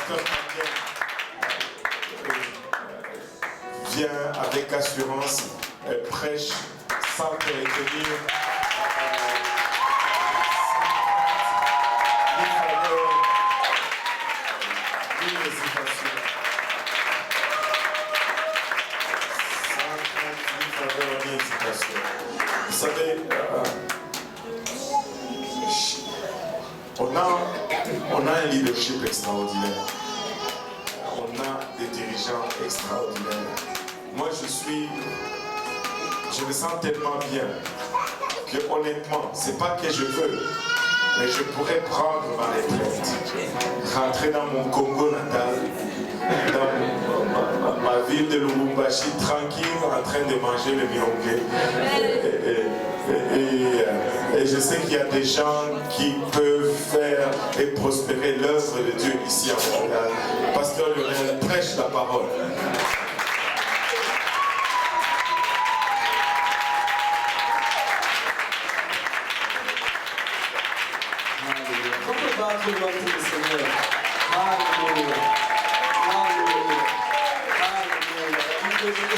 pasteur vient avec assurance, prêche sans te retenir. Vous savez, on a un leadership extraordinaire. On a des dirigeants extraordinaires. Moi, je me sens tellement bien que honnêtement, c'est pas que je veux, mais je pourrais prendre ma retraite, rentrer dans mon Congo natal, dans ma ville de Lubumbashi, tranquille, en train de manger le milongue. Et je sais qu'il y a des gens qui peuvent faire et prospérer l'œuvre de Dieu ici à Montréal. Pasteur Lionel prêche la parole. Tout le monde pour le Seigneur. Alléluia. Alléluia. Alléluia.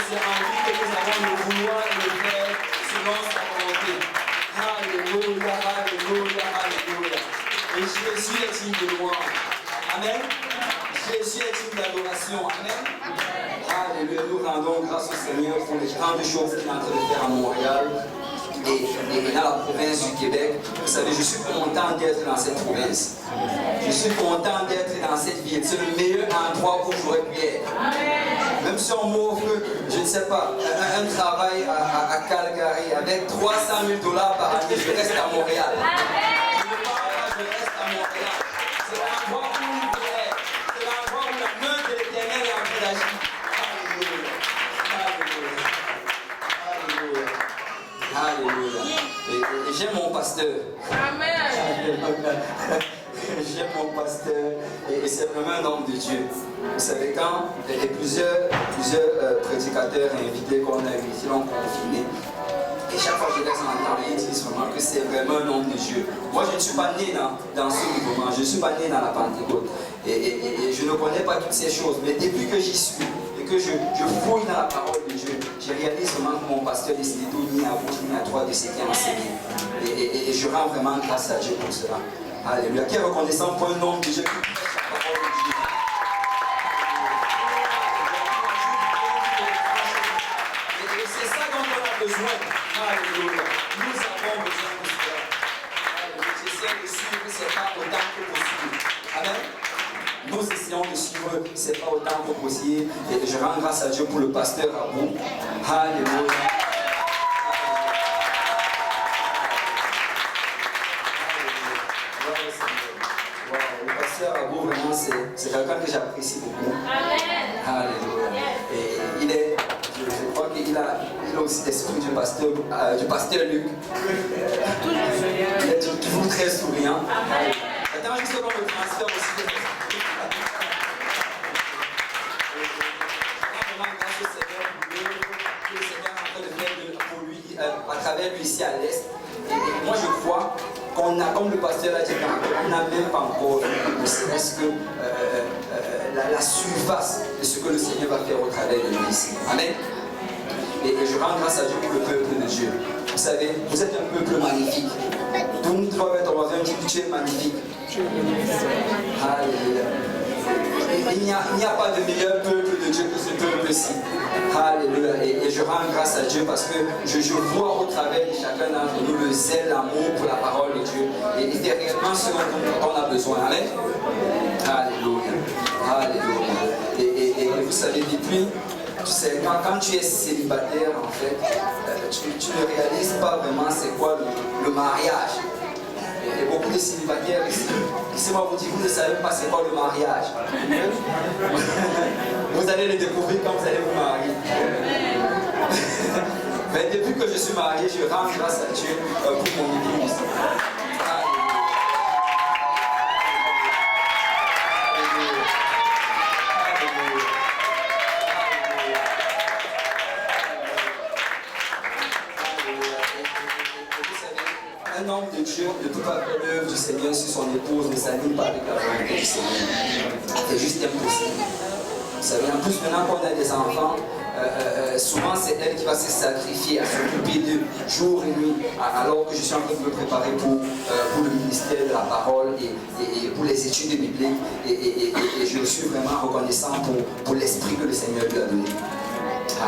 C'est en lui que nous avons le vouloir et le faire selon sa volonté. Alléluia. Alléluia. Alléluia. Et Jésus est digne de louange. Amen. Jésus est digne d'adoration. Amen. Alléluia. Nous rendons grâce au Seigneur pour les grandes choses qu'il est en train de faire à Montréal. Et dans la province du Québec, vous savez, je suis content d'être dans cette province. Je suis content d'être dans cette ville. C'est le meilleur endroit où j'aurais pu être. Même si on m'offre, je ne sais pas, un travail à Calgary avec 300 000 $ par année, je reste à Montréal. Je ne pars pas, je reste à Montréal. C'est l'endroit où il faut être. C'est l'endroit où la main de l'Éternel est en train d'agir. Alléluia. Et j'aime mon pasteur. Amen. J'aime mon pasteur et c'est vraiment un homme de Dieu. Vous savez, quand il y a plusieurs prédicateurs invités qu'on a invités, l'ont confiné. Et chaque fois que je les entends, ils disent vraiment que c'est vraiment un homme de Dieu. Moi, je ne suis pas né dans ce mouvement, je ne suis pas né dans la Pentecôte. Et je ne connais pas toutes ces choses. Mais depuis que j'y suis, que je fouille dans la parole de Dieu, je réalise vraiment que mon pasteur décide tout ni à gauche ni à droite de ce qui est enseigné. Et je rends vraiment grâce à Dieu pour cela. Alléluia. Qui est reconnaissant pour un homme de Dieu qui prêche la parole de Dieu. Et c'est ça dont on a besoin. Alléluia. Nous avons besoin de cela. Alléluia. J'essaie de suivre, c'est pas autant que possible. Amen. Nous essayons de suivre, c'est pas autant que possible. Et je rends grâce à Dieu pour le pasteur Abou. Alléluia. Le pasteur Abou, vraiment, c'est quelqu'un que j'apprécie beaucoup. Alléluia. Et il est, je crois qu'il a aussi l'esprit du pasteur Luc. Il est toujours très souriant. Attends, juste avant le transfert aussi. À travers lui ici à l'Est. Et moi je crois qu'on a, comme le pasteur a dit, on n'a même pas encore ne serait-ce que la surface de ce que le Seigneur va faire au travers de lui ici. Amen. Et je rends grâce à Dieu pour le peuple de Dieu. Vous savez, vous êtes un peuple magnifique. Donc, tu es magnifique. Alléluia. Il n'y a pas de meilleur peuple de Dieu que ce peuple-ci. Alléluia. Et je rends grâce à Dieu parce que je vois au travers de chacun d'entre nous le zèle, l'amour pour la parole de Dieu. Et c'est réellement ce dont on a besoin. Amen. Alléluia. Alléluia. Et vous savez, depuis, tu sais, quand tu es célibataire, en fait, tu ne réalises pas vraiment c'est quoi le mariage. Et beaucoup de célibataires ici, laissez-moi vous dire, vous ne savez pas c'est quoi le mariage. Vous allez le découvrir quand vous allez vous marier. Mais depuis que je suis marié, je rends grâce à Dieu pour mon épouse. Un homme de Dieu ne peut pas faire l'œuvre du Seigneur si son épouse ne s'anime pas avec la volonté du Seigneur. C'est juste impossible. Vous savez, en plus, maintenant qu'on a des enfants, souvent c'est elle qui va se sacrifier à s'occuper d'eux jour et nuit, alors que je suis en train de me préparer pour le ministère de la parole et pour les études bibliques. Et je suis vraiment reconnaissant pour l'esprit que le Seigneur lui a donné.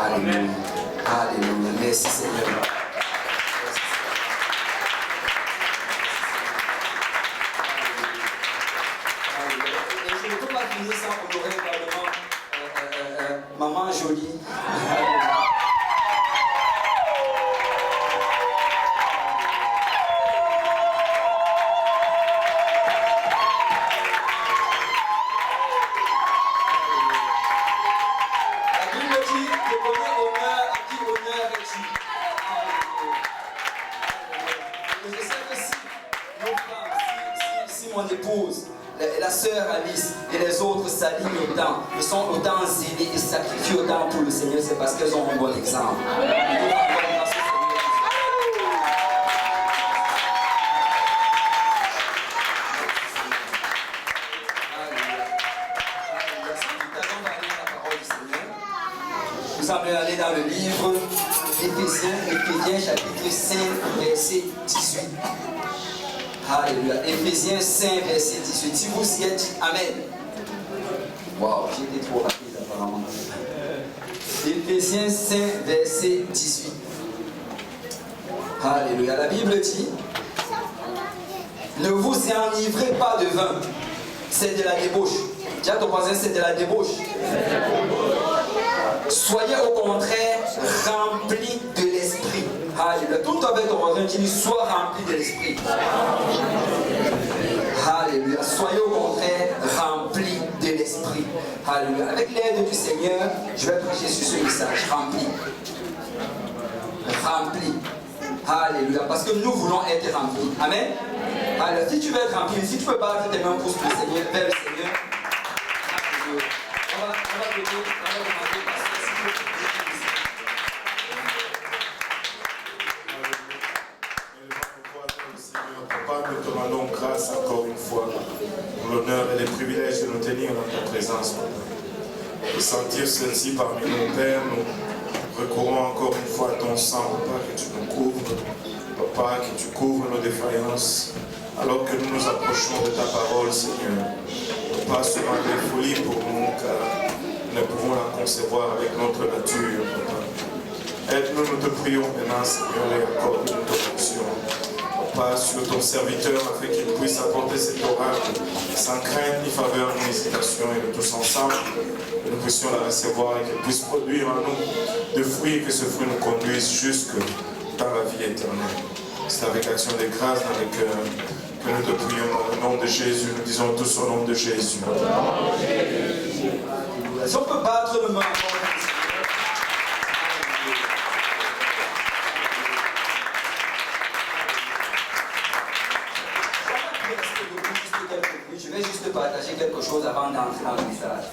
Alléluia. Alléluia. Merci Seigneur. Et je ne peux pas finir sans honorer également Maman Jolie. La sœur Alice et les autres s'alignent autant, ils sont autant zélés et sacrifient autant pour le Seigneur, c'est parce qu'elles ont un bon exemple. Nous allons aller dans le livre Éphésiens chapitre 5, verset 18. Alléluia. Éphésiens 5, verset 18. Si vous y êtes, Amen. Waouh, j'ai été trop rapide apparemment. Éphésiens 5, verset 18. Alléluia. La Bible dit: ne vous enivrez pas de vin, c'est de la débauche. Dis à ton voisin, c'est de la débauche. Soyez au contraire remplis de l'esprit. Alléluia. Tout avec ton voisin, dis, sois rempli de l'esprit. Alléluia. Soyez au contraire remplis de l'esprit. Alléluia. Avec l'aide du Seigneur, je vais prêcher sur ce message. Rempli. Rempli. Alléluia. Parce que nous voulons être remplis. Amen. Alors, si tu veux être rempli, si tu peux pas tes mains pour le Seigneur, vers le Seigneur, on va demander parce que si tu veux. Papa, nous te rendons grâce encore une fois pour l'honneur et les privilèges de nous tenir dans ta présence, Papa. De sentir ceci parmi nos pères, nous recourons encore une fois à ton sang, Papa, que tu nous couvres, Papa, que tu couvres nos défaillances, alors que nous nous approchons de ta parole, Seigneur. Papa, sera des folies pour nous, car nous ne pouvons la concevoir avec notre nature, Papa. Aide-nous, nous te prions maintenant, Seigneur, et accorde-nous ton onction. Papa, sur ton serviteur, afin qu'il puisse apporter cet oracle sans crainte ni faveur ni hésitation, et que tous ensemble, que nous puissions la recevoir et qu'elle puisse produire en nous de fruits et que ce fruit nous conduise jusque dans la vie éternelle. C'est avec action de grâce dans les cœurs que nous te prions au nom de Jésus. Nous disons tous au nom de Jésus. Si on peut battre le main. Je vais juste partager quelque chose avant d'entrer dans le message.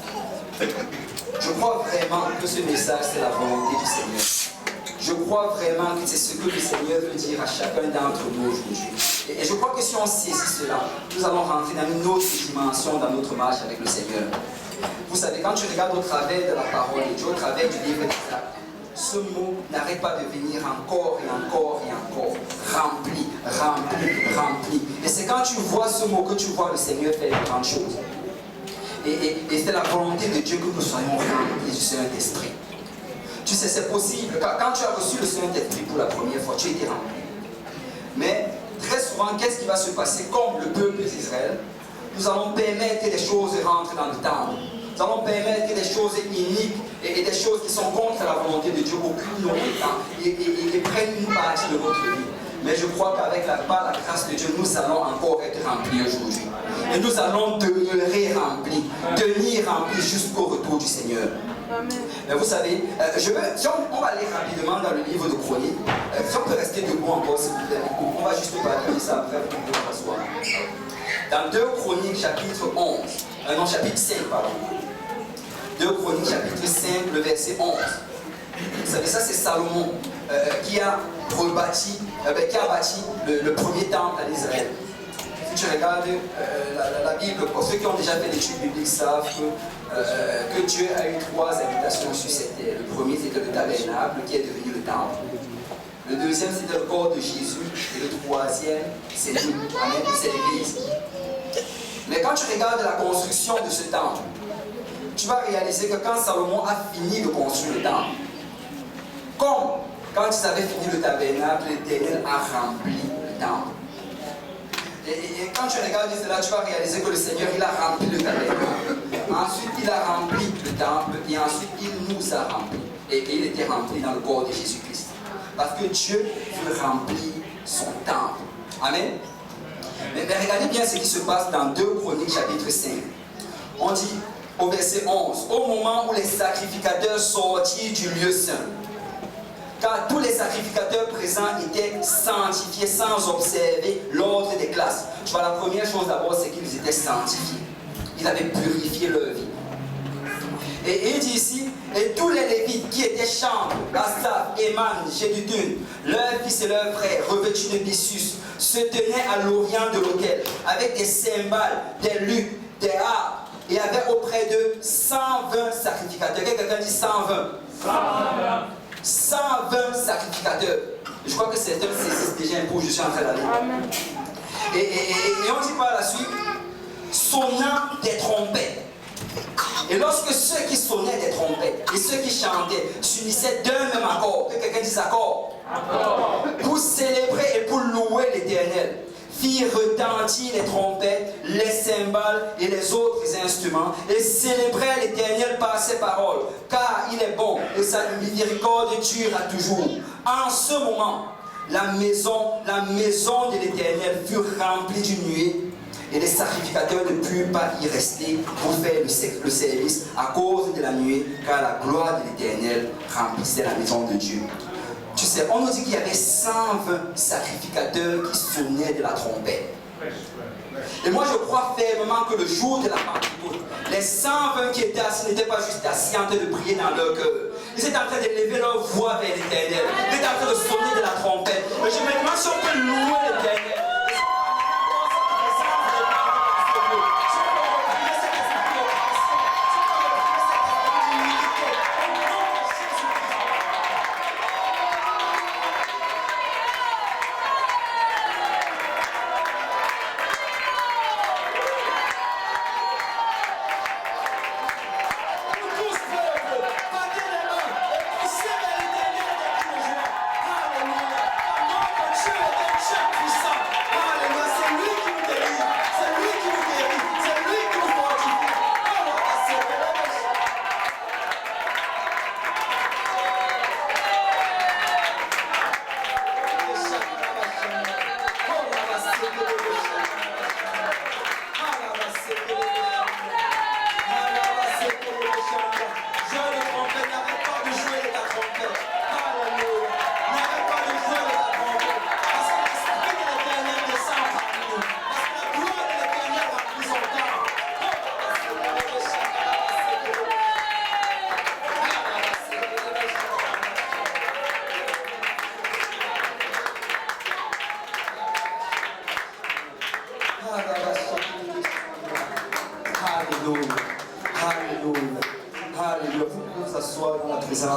Je crois vraiment que ce message, c'est la volonté du Seigneur. Je crois vraiment que c'est ce que le Seigneur veut dire à chacun d'entre nous aujourd'hui. Et je crois que si on saisit cela, nous allons rentrer dans une autre dimension dans notre marche avec le Seigneur. Vous savez, quand tu regardes au travers de la parole de Dieu, au travers du livre des Actes, ce mot n'arrête pas de venir encore et encore et encore. Rempli, rempli, rempli. Et c'est quand tu vois ce mot que tu vois le Seigneur faire de grandes choses. Et c'est la volonté de Dieu que nous soyons remplis du Saint-Esprit. Tu sais, c'est possible. Quand tu as reçu le Saint-Esprit pour la première fois, tu étais rempli. Mais très souvent, qu'est-ce qui va se passer? Comme le peuple d'Israël, nous allons permettre que les choses rentrent dans le temple. Nous allons permettre que des choses iniques et des choses qui sont contre la volonté de Dieu occupent notre temps et prennent une partie de notre vie. Mais je crois qu'avec par la grâce de Dieu, nous allons encore être remplis aujourd'hui. Et nous allons demeurer remplis, tenir remplis jusqu'au retour du Seigneur. Amen. Mais vous savez, si on va aller rapidement dans le livre de Chroniques, si on peut rester debout encore, s'il vous plaît, on va juste partager ça après pour pouvoir s'asseoir. Dans 2 Chroniques chapitre 11, non chapitre 5, pardon. 2 Chroniques chapitre 5, le verset 11. Vous savez, ça c'est Salomon. qui a bâti le premier temple à Israël. Si tu regardes la Bible, pour ceux qui ont déjà fait l'étude biblique savent que Dieu a eu 3 habitations sur cette terre. Le premier, c'était le tabernacle qui est devenu le temple. Le deuxième, c'était le corps de Jésus. Et le troisième, c'est nous. Amen, c'est l'Église. Mais quand tu regardes la construction de ce temple, tu vas réaliser que quand Salomon a fini de construire le temple, comme quand ils avaient fini le tabernacle, l'Éternel a rempli le temple. Et quand tu regardes cela, tu vas réaliser que le Seigneur, il a rempli le tabernacle. Ensuite, il a rempli le temple. Et ensuite, il nous a rempli. Et il était rempli dans le corps de Jésus-Christ. Parce que Dieu veut remplir son temple. Amen. Mais regardez bien ce qui se passe dans 2 Chroniques chapitre 5. On dit au verset 11, au moment où les sacrificateurs sortirent du lieu saint, car tous les sacrificateurs présents étaient sanctifiés sans observer l'ordre des classes. Tu vois, la première chose d'abord, c'est qu'ils étaient sanctifiés. Ils avaient purifié leur vie. Et il dit ici, et tous les Lévites qui étaient chambres, Asaph, Éman, Jéduthun, leurs fils et leurs frères, revêtus de byssus, se tenaient à l'orient de l'autel, avec des cymbales, des luths, des harpes, et avaient auprès d'eux 120 sacrificateurs. Quelqu'un dit 120. 120. 120 sacrificateurs. Je crois que c'est déjà un coup, je suis en train d'aller. Et on dit par la suite, sonnant des trompettes. Et lorsque ceux qui sonnaient des trompettes et ceux qui chantaient s'unissaient d'un même accord, que quelqu'un dise accord, pour célébrer et pour louer l'Éternel, firent retentir les trompettes, les cymbales et les autres instruments, et célébraient l'Éternel par ses paroles, car il est bon et sa miséricorde dure à toujours. En ce moment, la maison de l'Éternel fut remplie d'une nuée, et les sacrificateurs ne purent pas y rester pour faire le service à cause de la nuée, car la gloire de l'Éternel remplissait la maison de Dieu. Tu sais, on nous dit qu'il y avait 120 sacrificateurs qui sonnaient de la trompette. Et moi je crois fermement que le jour de la Pentecôte, les 120 qui étaient assis n'étaient pas juste assis en train de prier dans leur cœur. Ils étaient en train d'élever leur voix vers l'Éternel. Ils étaient en train de sonner de la trompette. Et je me demande si on peut louer l'Éternel.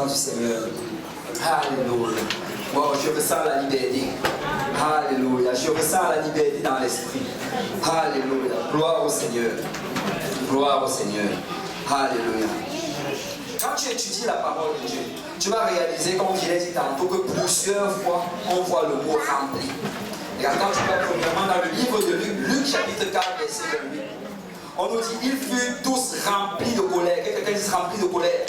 Du Seigneur. Alléluia. Wow, je ressens la liberté. Alléluia. Je ressens la liberté dans l'esprit. Alléluia. Gloire au Seigneur. Gloire au Seigneur. Alléluia. Quand tu étudies la parole de Dieu, tu vas réaliser, comme je l'ai dit tantôt, que plusieurs fois on voit le mot rempli. Regarde, quand tu vas premièrement dans le livre de Luc, Luc chapitre 4, verset 28, on nous dit, ils furent tous remplis de colère. Quelqu'un dit remplis de colère.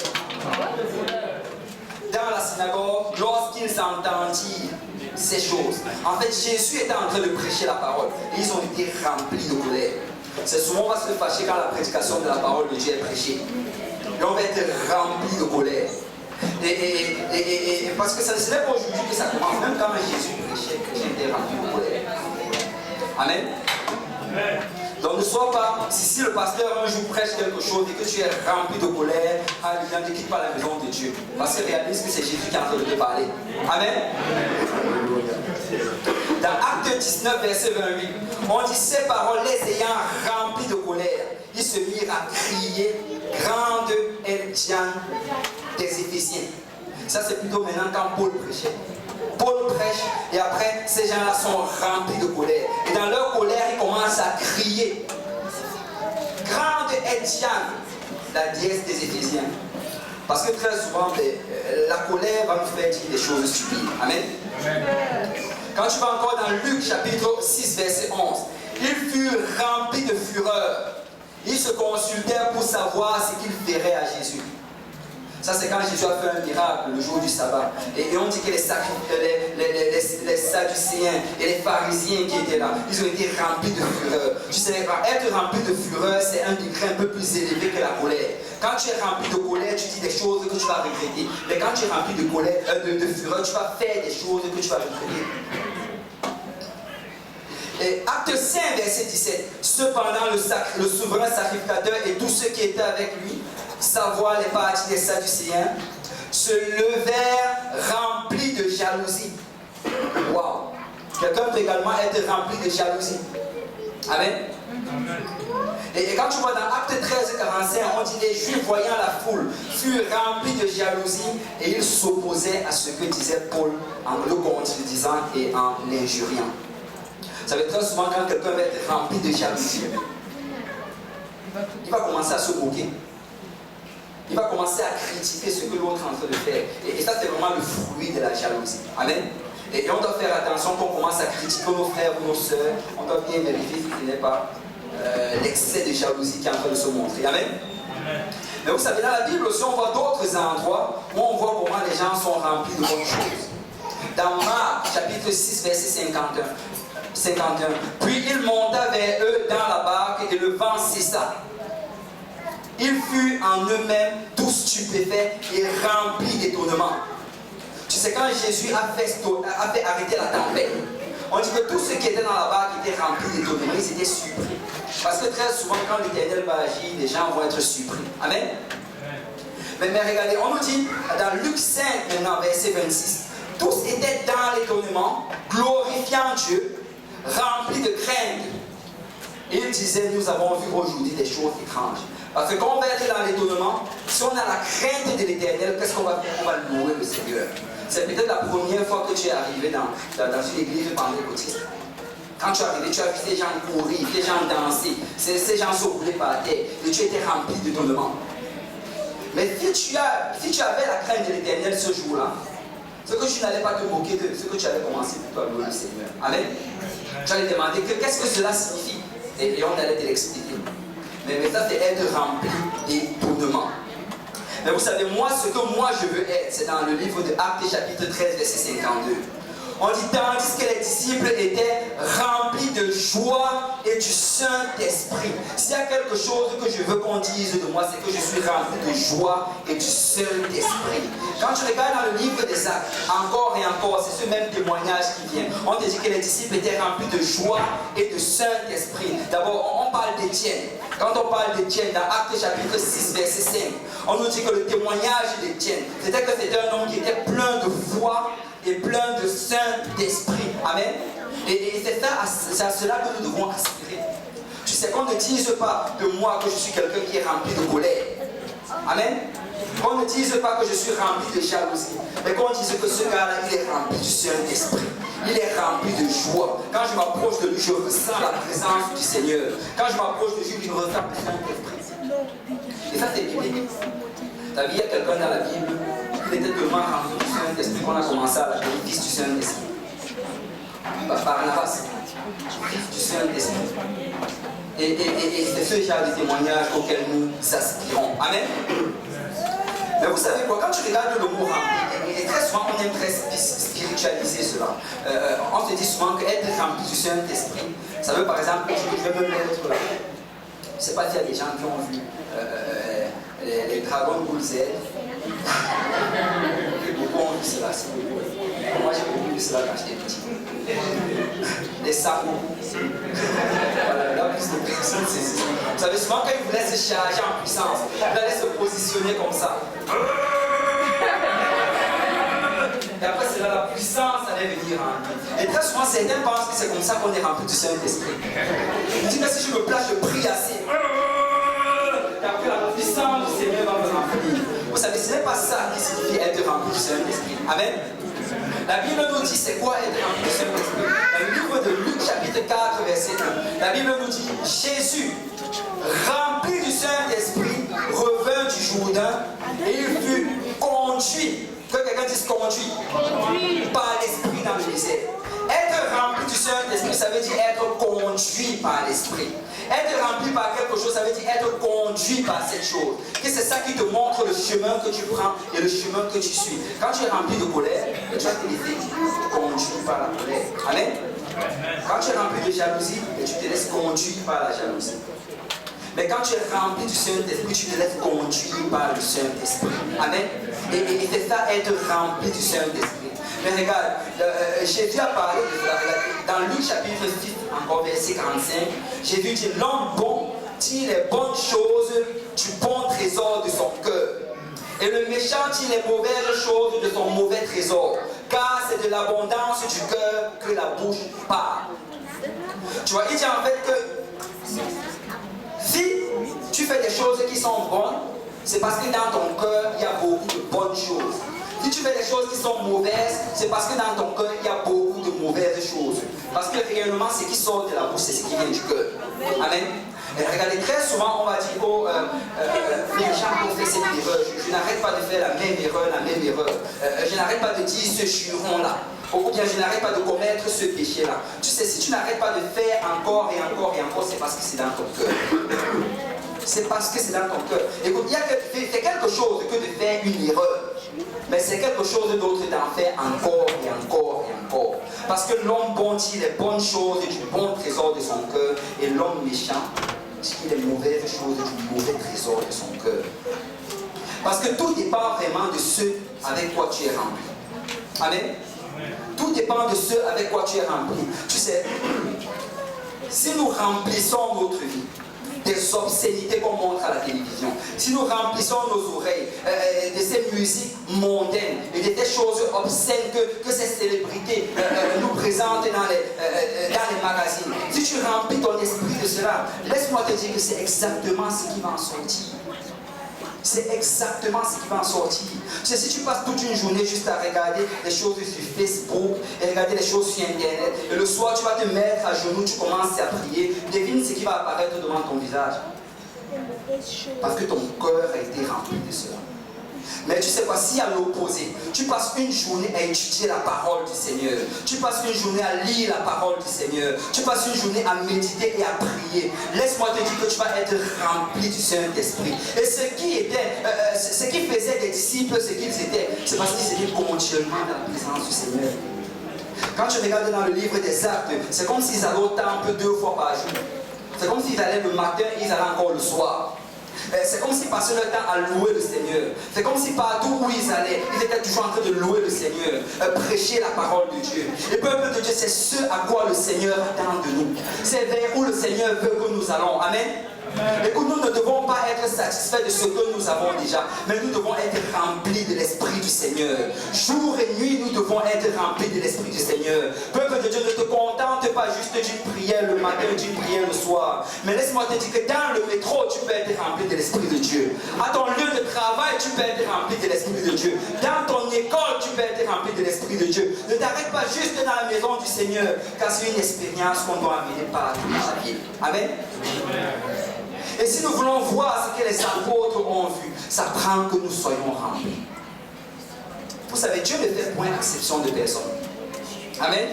Dans la synagogue, lorsqu'ils entendirent ces choses, en fait, Jésus était en train de prêcher la parole et ils ont été remplis de colère. C'est souvent on va se fâcher quand la prédication de la parole de Dieu est prêchée. Et on va être remplis de colère. Et parce que ce n'est pas aujourd'hui que ça commence. Même quand Jésus prêchait, les gens étaient remplis de colère. Amen. Donc ne sois pas, si le pasteur un jour prêche quelque chose et que tu es rempli de colère, ne quitte pas la maison de Dieu. Parce que réalise que c'est Jésus qui est en train de te parler. Amen. Dans Acte 19, verset 28, on dit ces paroles, les ayant remplis de colère, ils se mirent à crier, grande est Diane des Éphésiens. Ça c'est plutôt maintenant quand Paul prêchait. Paul prêche et après ces gens-là sont remplis de colère. Et dans leur colère, ils commencent à crier. Grande est Diane, la déesse des Éphésiens. Parce que très souvent, la colère va nous faire dire des choses stupides. Amen. Quand tu vas encore dans Luc chapitre 6, verset 11, ils furent remplis de fureur. Ils se consultèrent pour savoir ce qu'ils feraient à Jésus. Ça, c'est quand Jésus a fait un miracle le jour du sabbat. Et on dit que les Sadducéens et les pharisiens qui étaient là, ils ont été remplis de fureur. Tu sais, être rempli de fureur, c'est un degré un peu plus élevé que la colère. Quand tu es rempli de colère, tu dis des choses que tu vas regretter. Mais quand tu es rempli de colère, de fureur, tu vas faire des choses que tu vas regretter. Et Acte 5, verset 17. Cependant, le souverain sacrificateur et tous ceux qui étaient avec lui, savoir les partis des Sadducéens, se levèrent remplis de jalousie. Waouh! Quelqu'un peut également être rempli de jalousie. Amen. Et quand tu vois dans Acte 13, 45, on dit les Juifs voyant la foule furent remplis de jalousie et ils s'opposaient à ce que disait Paul en le contredisant et en l'injuriant. Vous savez, très souvent quand quelqu'un va être rempli de jalousie, il va commencer à se moquer. Il va commencer à critiquer ce que l'autre est en train de faire. Et ça, c'est vraiment le fruit de la jalousie. Amen. Et on doit faire attention quand on commence à critiquer nos frères ou nos sœurs. On doit bien vérifier si ce n'est pas l'excès de jalousie qui est en train de se montrer. Amen. Mais vous savez, dans la Bible aussi, on voit d'autres endroits où on voit comment les gens sont remplis de bonnes choses. Dans Marc, chapitre 6, verset 51. Puis il monta vers eux dans la barque et le vent cessa. Ils furent en eux-mêmes tous stupéfaits et remplis d'étonnement. Tu sais, quand Jésus a fait arrêter la tempête, on dit que tous ceux qui étaient dans la barque étaient remplis d'étonnement, ils étaient surpris. Parce que très souvent, quand l'Éternel va agir, les gens vont être surpris. Amen. Mais regardez, on nous dit dans Luc 5, maintenant, verset 26, tous étaient dans l'étonnement, glorifiant Dieu, remplis de crainte. Et il disait, nous avons vu aujourd'hui des choses étranges. Parce que quand on va être dans l'étonnement, si on a la crainte de l'Éternel, qu'est-ce qu'on va faire? On va louer le Seigneur. C'est peut-être la première fois que tu es arrivé dans une église pentecôtiste. Quand tu es arrivé, tu as vu ces gens courir, ces gens danser, ces gens se rouler par terre, et tu étais rempli d'étonnement. Mais si tu avais la crainte de l'Éternel ce jour-là, c'est que tu n'allais pas te moquer de ce que tu allais commencer plutôt à louer le Seigneur. Amen. Tu allais demander qu'est-ce que cela signifie, et on allait te l'expliquer. Mais ça, c'est être rempli d'étonnement. Mais vous savez, moi, ce que moi je veux être, c'est dans le livre de Actes, chapitre 13, verset 52. On dit, tandis que les disciples étaient remplis de joie et du Saint-Esprit. S'il y a quelque chose que je veux qu'on dise de moi, c'est que je suis rempli de joie et du Saint-Esprit. Quand tu regardes dans le livre des Actes, encore et encore, c'est ce même témoignage qui vient. On te dit que les disciples étaient remplis de joie et de Saint-Esprit. D'abord, on parle d'Étienne. Quand on parle d'Étienne, dans Actes chapitre 6, verset 5, on nous dit que le témoignage d'Étienne, c'était que c'était un homme qui était plein de foi et plein de Saint-Esprit. Amen. Et c'est à cela que nous devons aspirer. Tu sais qu'on ne dise pas de moi que je suis quelqu'un qui est rempli de colère. Amen. Qu'on ne dise pas que je suis rempli de jalousie. Mais qu'on dise que ce gars-là, il est rempli du Saint-Esprit. Il est rempli de joie. Quand je m'approche de lui, je ressens la présence du Seigneur. Quand je m'approche de lui, je ressens le Saint-Esprit. Et ça, c'est biblique. Tu as vu, il y a quelqu'un dans la Bible, il était tellement rempli du Saint-Esprit qu'on a commencé à l'appeler fils du Saint-Esprit. Barnabas, fils du Saint-Esprit. Et c'est ce genre de témoignage auquel nous aspirons. Amen. Mais vous savez quoi, quand tu regardes le mot rempli, et très souvent on aime très spiritualiser cela. On se dit souvent qu'être rempli du Saint-Esprit, ça veut par exemple, je vais me mettre, je ne sais pas s'il y a des gens qui ont vu les Dragon Ball Z. Beaucoup ont vu cela, c'est beaucoup. Moi j'ai beaucoup vu cela quand j'étais petit. Les sabots. Voilà, là plus de personnes, c'est. Vous savez, souvent quand ils voulaient se charger en puissance, ils allaient se positionner comme ça. et après cela, la puissance allait venir en lui. Et très souvent, certains pensent que c'est comme ça qu'on est rempli du Saint-Esprit. Ils disent que si je me place, je prie assez. Et après, la puissance du Seigneur va me remplir. Vous savez, ce n'est pas ça qui signifie être rempli du Saint-Esprit. Amen. La Bible nous dit c'est quoi être rempli du Saint-Esprit. Dans le livre de Luc, chapitre 4, verset 1, la Bible nous dit Jésus, rempli du Saint-Esprit, revint du Jourdain et il fut conduit. Que quelqu'un dise conduit. Par l'Esprit dans le désert. Être rempli du Saint-Esprit, ça veut dire être conduit par l'Esprit. Être rempli par quelque chose, ça veut dire être conduit par cette chose. Et c'est ça qui te montre le chemin que tu prends et le chemin que tu suis. Quand tu es rempli de colère, tu vas te laisser conduire par la colère. Amen. Quand tu es rempli de jalousie, tu te laisses conduire par la jalousie. Mais quand tu es rempli du Saint-Esprit, tu te laisses conduire par le Saint-Esprit. Amen. Et c'est ça, être rempli du Saint-Esprit. Mais regarde, Jésus a parlé de cela. Dans Luc chapitre 6, encore verset 45, Jésus dit, l'homme bon dit les bonnes choses du bon trésor de son cœur. Et le méchant dit les mauvaises choses de son mauvais trésor. Car c'est de l'abondance du cœur que la bouche parle. Tu vois, il dit en fait que si tu fais des choses qui sont bonnes, c'est parce que dans ton cœur, il y a beaucoup de bonnes choses. Si tu fais des choses qui sont mauvaises, c'est parce que dans ton cœur, il y a beaucoup de mauvaises choses. Parce que réellement, ce qui sort de la bouche, c'est ce qui vient du cœur. Amen. Et regardez, très souvent, on va dire, oh, les gens ont fait cette erreur. Je n'arrête pas de faire la même erreur. Je n'arrête pas de dire ce juron-là. Ou bien je n'arrête pas de commettre ce péché-là. Tu sais, si tu n'arrêtes pas de faire encore et encore et encore, c'est parce que c'est dans ton cœur. C'est parce que c'est dans ton cœur. Écoute, c'est quelque chose que de faire une erreur. Mais c'est quelque chose d'autre d'en faire encore et encore et encore. Parce que l'homme bon dit les bonnes choses du bon trésor de son cœur. Et l'homme méchant dit les mauvaises choses du mauvais trésor de son cœur. Parce que tout dépend vraiment de ce avec quoi tu es rempli. Amen. Tout dépend de ce avec quoi tu es rempli. Tu sais, si nous remplissons notre vie des obscénités qu'on montre à la télévision, si nous remplissons nos oreilles de ces musiques mondaines et de ces choses obscènes que ces célébrités nous présentent dans les magazines, si tu remplis ton esprit de cela, laisse-moi te dire que c'est exactement ce qui va en sortir. C'est exactement ce qui va en sortir. Tu sais, si tu passes toute une journée juste à regarder les choses sur Facebook et regarder les choses sur Internet, et le soir tu vas te mettre à genoux, tu commences à prier, devine ce qui va apparaître devant ton visage. Parce que ton cœur a été rempli de cela. Mais tu sais quoi, si à l'opposé, tu passes une journée à étudier la parole du Seigneur, tu passes une journée à lire la parole du Seigneur, tu passes une journée à méditer et à prier, laisse-moi te dire que tu vas être rempli du Saint-Esprit. Et ce qui faisait des disciples, ce qu'ils étaient, c'est parce qu'ils étaient continuellement dans la présence du Seigneur. Quand tu regardes dans le livre des Actes, c'est comme s'ils allaient au temple 2 fois par jour. C'est comme s'ils allaient le matin et ils allaient encore le soir. C'est comme s'ils passaient leur temps à louer le Seigneur. C'est comme si partout où ils allaient, ils étaient toujours en train de louer le Seigneur, prêcher la parole de Dieu. Le peuple de Dieu, c'est ce à quoi le Seigneur attend de nous. C'est vers où le Seigneur veut que nous allons. Amen. Écoute, nous ne devons pas être satisfaits de ce que nous avons déjà, mais nous devons être remplis de l'Esprit du Seigneur. Jour et nuit, nous devons être remplis de l'Esprit du Seigneur. Peuple de Dieu, ne te contente pas juste d'une prière le matin, d'une prière le soir. Mais laisse-moi te dire que dans le métro, tu peux être rempli de l'Esprit de Dieu. À ton lieu de travail, tu peux être rempli de l'Esprit de Dieu. Dans ton école, tu peux être rempli de l'Esprit de Dieu. Ne t'arrête pas juste dans la maison du Seigneur, car c'est une expérience qu'on doit amener partout dans la vie. Amen. Et si nous voulons voir ce que les apôtres ont vu, ça prend que nous soyons remplis. Vous savez, Dieu ne fait point exception de personne. Amen.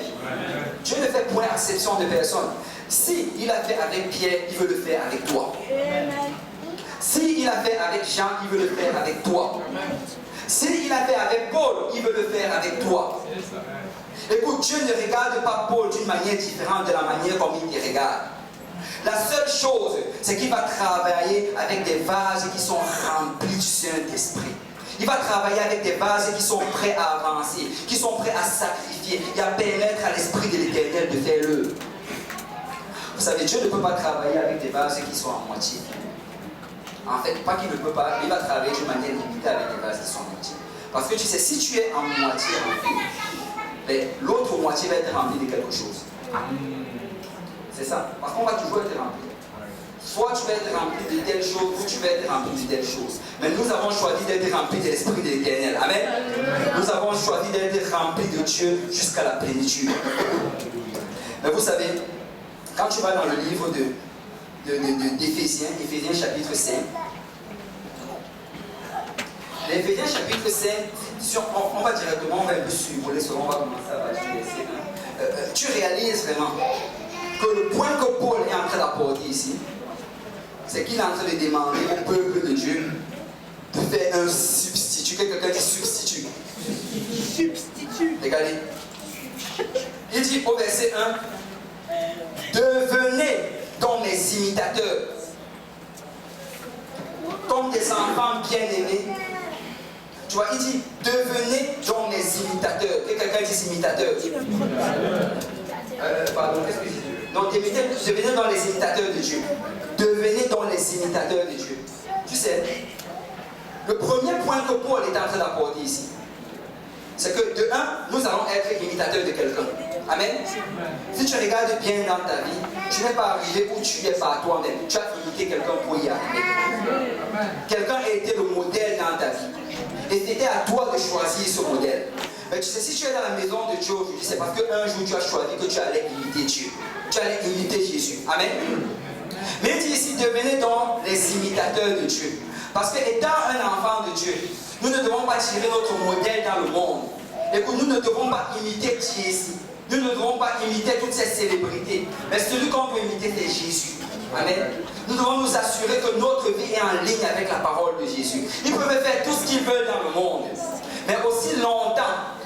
Dieu ne fait point exception de personne. Si il a fait avec Pierre, il veut le faire avec toi. Si il a fait avec Jean, il veut le faire avec toi. Si il a fait avec Paul, il veut le faire avec toi. Écoute, Dieu ne regarde pas Paul d'une manière différente de la manière comme il te regarde. La seule chose, c'est qu'il va travailler avec des vases qui sont remplis du Saint-Esprit. Il va travailler avec des vases qui sont prêts à avancer, qui sont prêts à sacrifier et à permettre à l'Esprit de l'Éternel de faire l'œuvre. Vous savez, Dieu ne peut pas travailler avec des vases qui sont à moitié. En fait, pas qu'il ne peut pas, il va travailler d'une manière limitée avec des vases qui sont à moitié. Parce que tu sais, si tu es en moitié rempli, ben, l'autre moitié va être remplie de quelque chose. C'est ça. Parce qu'on va toujours être rempli. Soit tu vas être rempli de telle chose, ou tu vas être rempli de telle chose. Mais nous avons choisi d'être remplis de l'Esprit de l'Éternel. Amen. Nous avons choisi d'être remplis de Dieu jusqu'à la plénitude. Mais vous savez, quand tu vas dans le livre d'Éphésiens, Éphésiens chapitre 5, l'Éphésiens chapitre 5, on va directement, on va un peu suivre les selon, on va commencer à passer. Tu réalises vraiment que le point que Paul est en train d'apporter ici, c'est qu'il est en train de demander au peuple de Dieu de faire un substitut. Quelqu'un dit substitut. Substitut. Regardez. Il dit au verset 1, devenez donc mes imitateurs, comme des enfants bien-aimés. Tu vois, il dit, devenez donc mes imitateurs. Quelqu'un dit imitateur. Pardon, qu'est-ce que je dis? Donc, devenez donc les imitateurs de Dieu. Devenez donc les imitateurs de Dieu. Tu sais, le premier point que Paul est en train d'apporter ici, c'est que de un, nous allons être imitateurs de quelqu'un. Amen. Si tu regardes bien dans ta vie, tu n'es pas arrivé où tu es par toi-même. Tu as imité quelqu'un pour y arriver. Quelqu'un a été le modèle dans ta vie. Et c'était à toi de choisir ce modèle. Mais tu sais, si tu es dans la maison de Dieu aujourd'hui, c'est parce qu'un jour tu as choisi que tu allais imiter Dieu. Tu allais imiter Jésus. Amen. Mais il dit ici, devenez donc les imitateurs de Dieu. Parce qu'étant un enfant de Dieu, nous ne devons pas tirer notre modèle dans le monde. Et que nous ne devons pas imiter Jésus. Nous ne devons pas imiter toutes ces célébrités. Mais celui qu'on peut imiter, c'est Jésus. Amen. Nous devons nous assurer que notre vie est en ligne avec la parole de Jésus. Ils peuvent faire tout ce qu'ils veulent dans le monde. Mais aussi longtemps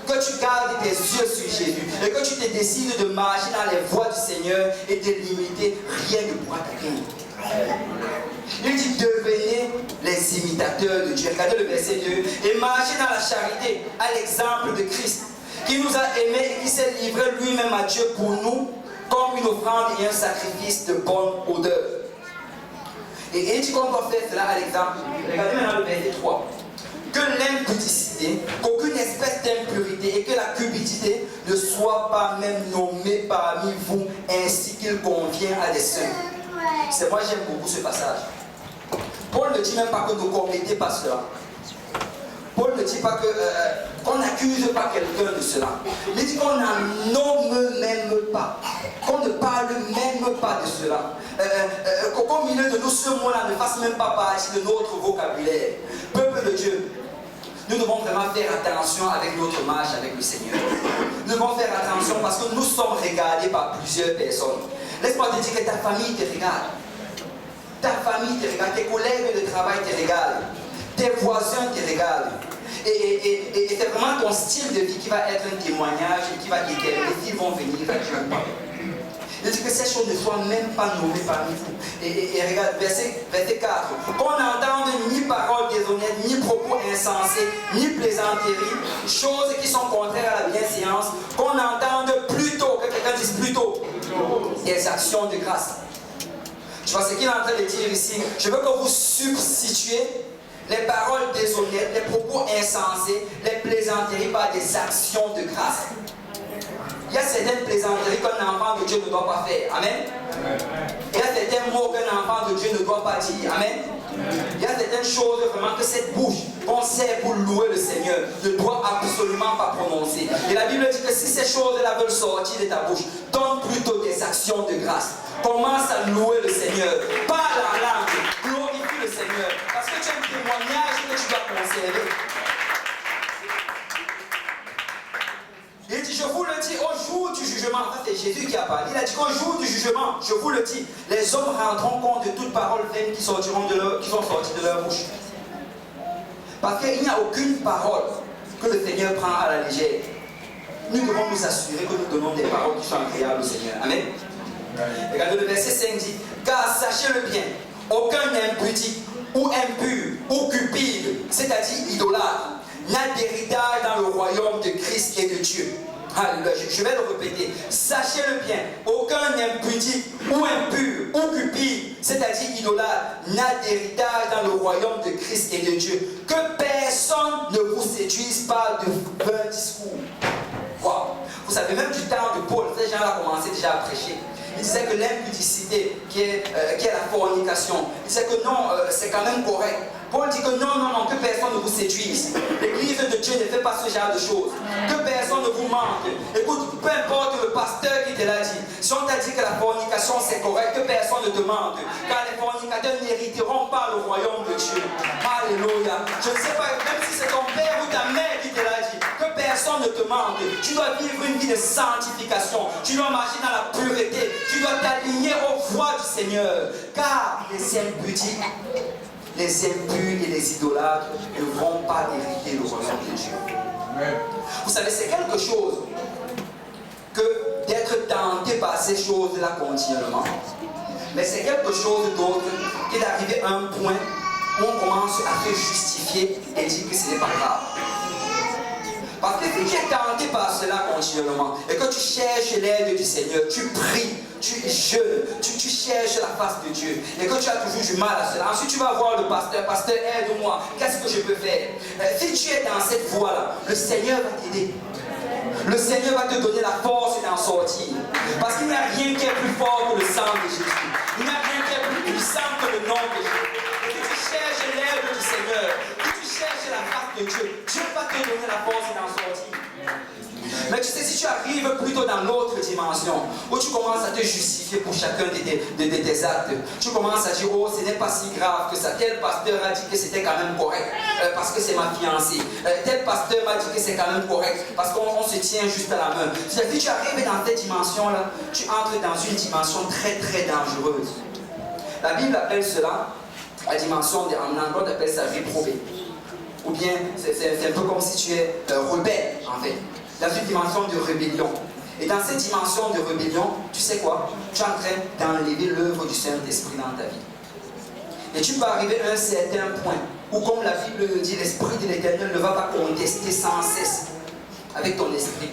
que tu gardes tes yeux sur Jésus et que tu te décides de marcher dans les voies du Seigneur et de l'imiter, rien ne pourra t'atteindre. Il dit devenez les imitateurs de Dieu. Regardez le verset 2. Et marchez dans la charité à l'exemple de Christ, qui nous a aimés et qui s'est livré lui-même à Dieu pour nous, comme une offrande et un sacrifice de bonne odeur. Et il dit qu'on doit faire cela à l'exemple. Regardez maintenant le verset 3. Que l'impudicité, qu'aucune espèce d'impurité et que la cupidité ne soit pas même nommée parmi vous, ainsi qu'il convient à des saints. C'est moi j'aime beaucoup ce passage. Paul ne dit même pas que ne commettez pas cela. Paul ne dit pas qu'on n'accuse pas quelqu'un de cela. Il dit qu'on n'en nomme même pas. Qu'on ne parle même pas de cela. Qu'au milieu de nous, ce mot-là ne fasse même pas partie de notre vocabulaire. Peuple de Dieu, nous devons vraiment faire attention avec notre marche avec le Seigneur. Nous devons faire attention parce que nous sommes regardés par plusieurs personnes. Laisse-moi te dire que ta famille te regarde. Ta famille te regarde, tes collègues de travail te regardent, tes voisins te regardent. Et c'est vraiment ton style de vie qui va être un témoignage et qui va déterminer s'ils vont venir à Dieu ou pas. Il dit que ces choses ne soient même pas nommées parmi vous. Et regarde, verset 4. Qu'on n'entende ni paroles déshonnêtes, ni propos insensés, ni plaisanteries, choses qui sont contraires à la bienséance, qu'on entende plutôt, que quelqu'un dise plutôt, des actions de grâce. Tu vois ce qu'il est en train de dire ici? Je veux que vous substituez les paroles déshonnêtes, les propos insensés, les plaisanteries par des actions de grâce. Il y a certaines plaisanteries qu'un enfant de Dieu ne doit pas faire. Amen. Il y a certains mots qu'un enfant de Dieu ne doit pas dire. Amen. Il y a certaines choses vraiment que cette bouche qu'on sert pour louer le Seigneur ne doit absolument pas prononcer. Et la Bible dit que si ces choses-là veulent sortir de ta bouche, donne plutôt des actions de grâce. Commence à louer le Seigneur. Parle en langue. Glorifie le Seigneur. Parce que tu as un témoignage que tu dois conserver. Il dit, je vous le dis, au jour du jugement, c'est Jésus qui a parlé, il a dit qu'au jour du jugement, je vous le dis, les hommes rendront compte de toute parole vaine qui sont sorties de leur bouche. Parce qu'il n'y a aucune parole que le Seigneur prend à la légère. Nous devons nous assurer que nous donnons des paroles qui sont agréables au Seigneur. Amen. Regardez le verset 5 dit, car sachez-le bien, aucun impudique ou impur ou cupide, c'est-à-dire idolâtre, n'a d'héritage dans le royaume de Christ et de Dieu. Alléluia. Je vais le répéter. Sachez-le bien, aucun impudique ou impur ou cupide c'est-à-dire idolâtre, n'a d'héritage dans le royaume de Christ et de Dieu. Que personne ne vous séduise par de vains discours. Wow. Vous savez, même du temps de Paul, ces gens-là commençaient déjà à prêcher. Il disait que l'impudicité, qui est la fornication, il disait que non, c'est quand même correct. Paul dit que non, que personne ne vous séduise. L'église de Dieu ne fait pas ce genre de choses. Que personne ne vous manque. Écoute, peu importe le pasteur qui te l'a dit. Si on t'a dit que la fornication c'est correct, que personne ne te manque. Car les fornicateurs n'hériteront pas le royaume de Dieu. Alléluia. Je ne sais pas, même si c'est ton père ou ta mère qui te l'a dit, que personne ne te manque. Tu dois vivre une vie de sanctification. Tu dois marcher dans la pureté. Tu dois t'aligner aux voies du Seigneur. Car les impudiques, les impurs et les idolâtres ne vont pas hériter le royaume de Dieu. Amen. Vous savez, c'est quelque chose que d'être tenté par ces choses-là continuellement. Mais c'est quelque chose d'autre qui est d'arriver à un point où on commence à se justifier et dire que ce n'est pas grave. Parce que si tu es tenté par cela continuellement et que tu cherches l'aide du Seigneur, tu pries, tu jeûnes, tu cherches la face de Dieu et que tu as toujours du mal à cela. Ensuite, tu vas voir le pasteur, pasteur, aide-moi, qu'est-ce que je peux faire? Si tu es dans cette voie-là, le Seigneur va t'aider. Le Seigneur va te donner la force d'en sortir. Parce qu'il n'y a rien qui est plus fort que le sang de Jésus. Il n'y a rien qui est plus puissant que le nom de Jésus. Et que tu cherches l'aide du Seigneur, que tu cherches la face de Dieu, Dieu va te donner la force d'en sortir. Mais tu sais, si tu arrives plutôt dans l'autre dimension, où tu commences à te justifier pour chacun de tes actes, tu commences à dire, oh, ce n'est pas si grave que ça. Tel pasteur a dit que c'était quand même correct, parce que c'est ma fiancée. Tel pasteur m'a dit que c'est quand même correct, parce qu'on se tient juste à la main. Si tu arrives dans cette dimension-là, tu entres dans une dimension très très dangereuse. La Bible appelle cela, la dimension, en anglais, on appelle ça réprobé. Ou bien, c'est un peu comme si tu es rebelle, en fait. Dans une dimension de rébellion. Et dans cette dimension de rébellion, tu sais quoi? Tu es en train d'enlever l'œuvre du Saint-Esprit dans ta vie. Et tu peux arriver à un certain point où, comme la Bible le dit, l'Esprit de l'Éternel ne va pas contester sans cesse avec ton esprit.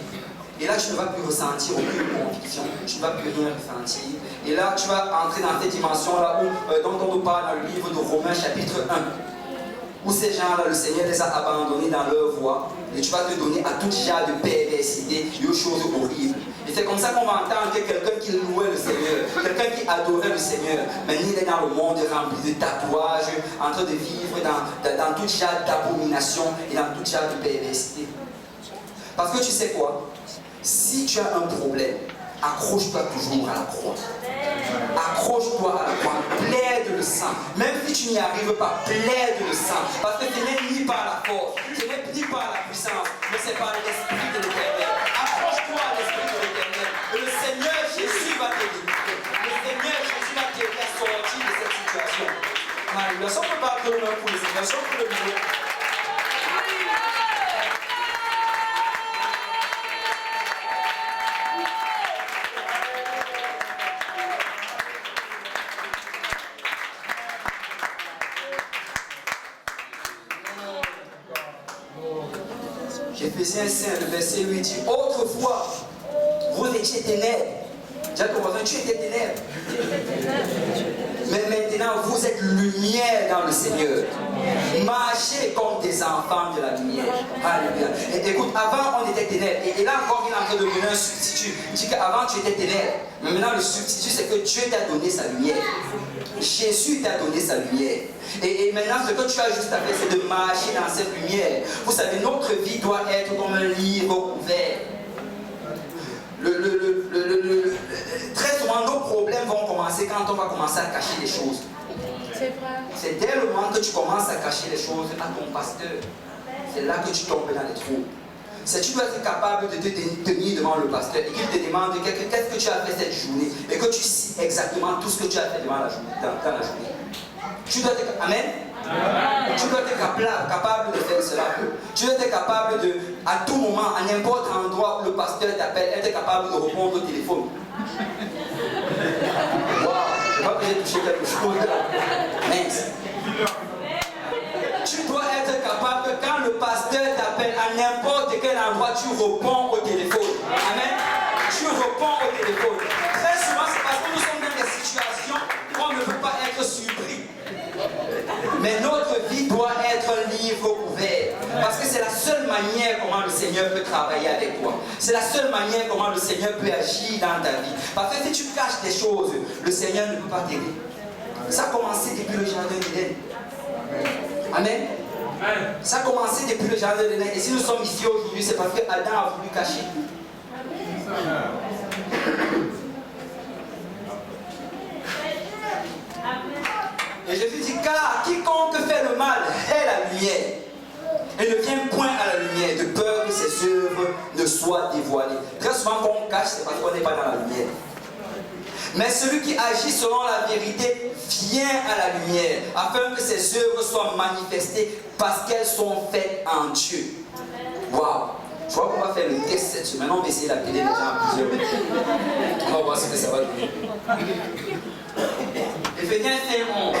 Et là, tu ne vas plus ressentir aucune conviction, tu ne vas plus rien ressentir. Et là, tu vas entrer dans cette dimension-là dont on nous parle dans le livre de Romains chapitre 1. Où ces gens-là, le Seigneur les a abandonnés dans leur voie, et tu vas te donner à tout genre de perversité et aux choses horribles. Et c'est comme ça qu'on va entendre que quelqu'un qui louait le Seigneur, quelqu'un qui adorait le Seigneur, maintenant il est dans le monde rempli de tatouages, en train de vivre dans tout genre d'abomination et dans tout genre de perversité. Parce que tu sais quoi? Si tu as un problème, accroche-toi toujours à la croix. Accroche-toi à la croix. Plaide le sang. Même si tu n'y arrives pas, plaide le sang. Parce que ce n'est ni par la force, ce n'est ni par la puissance, mais c'est par l'Esprit de l'Éternel. Accroche-toi à l'Esprit de l'Éternel. Et le Seigneur Jésus va t'aider. Le Seigneur Jésus va t'aider à sortir de cette situation. Alléluia. Si on peut pas donner un coup de Seigneur, si on peut le dire. Éphésiens 5, le verset 8 dit, autrefois, vous étiez ténèbres. Dis à ton voisin, tu étais ténèbres. Mais maintenant, vous êtes lumière dans le Seigneur. Marchez comme des enfants de la lumière. Alléluia. Et écoute, avant, on était ténèbres. Et là encore, il est en train de donner un substitut. Il dit qu'avant, tu étais ténèbres. Mais maintenant, le substitut, c'est que Dieu t'a donné sa lumière. Jésus t'a donné sa lumière. Et maintenant, ce que tu as juste à faire, c'est de marcher dans cette lumière. Vous savez, notre vie doit être comme un livre ouvert. Très souvent, nos problèmes vont commencer quand on va commencer à cacher les choses. C'est vrai. C'est dès le moment que tu commences à cacher les choses à ton pasteur, c'est là que tu tombes dans les trous. C'est tu dois être capable de te tenir devant le pasteur et qu'il te demande qu'est-ce que tu as fait cette journée et que tu sais exactement tout ce que tu as fait dans la journée. Tu dois être, amen. Tu dois être capable de faire cela. Tu dois être capable de, à tout moment, à n'importe quel endroit où le pasteur t'appelle, être capable de répondre au téléphone. Waouh, je crois que j'ai touché quelque chose là. Mince. Tu dois être capable que quand le pasteur t'appelle à n'importe quel endroit, tu réponds au téléphone. Amen. Tu réponds au téléphone. Très souvent, c'est parce que nous sommes dans des situations où on ne peut pas être Mais notre vie doit être un livre ouvert. Parce que c'est la seule manière comment le Seigneur peut travailler avec toi. C'est la seule manière comment le Seigneur peut agir dans ta vie. Parce que si tu caches des choses, le Seigneur ne peut pas t'aider. Ça a commencé depuis le jardin d'Éden. Amen. Ça a commencé depuis le jardin d'Éden. Et si nous sommes ici aujourd'hui, c'est parce que Adam a voulu cacher. Et Jésus dit, car quiconque fait le mal est la lumière et ne vient point à la lumière de peur que ses œuvres ne soient dévoilées. Très souvent quand on cache, c'est parce qu'on n'est pas dans la lumière. Mais celui qui agit selon la vérité vient à la lumière afin que ses œuvres soient manifestées parce qu'elles sont faites en Dieu. Waouh! Je crois qu'on va faire le test cette semaine. On va essayer d'appeler les gens à plusieurs minutes. On va voir ce que ça va donner. Éphésiens 5:11.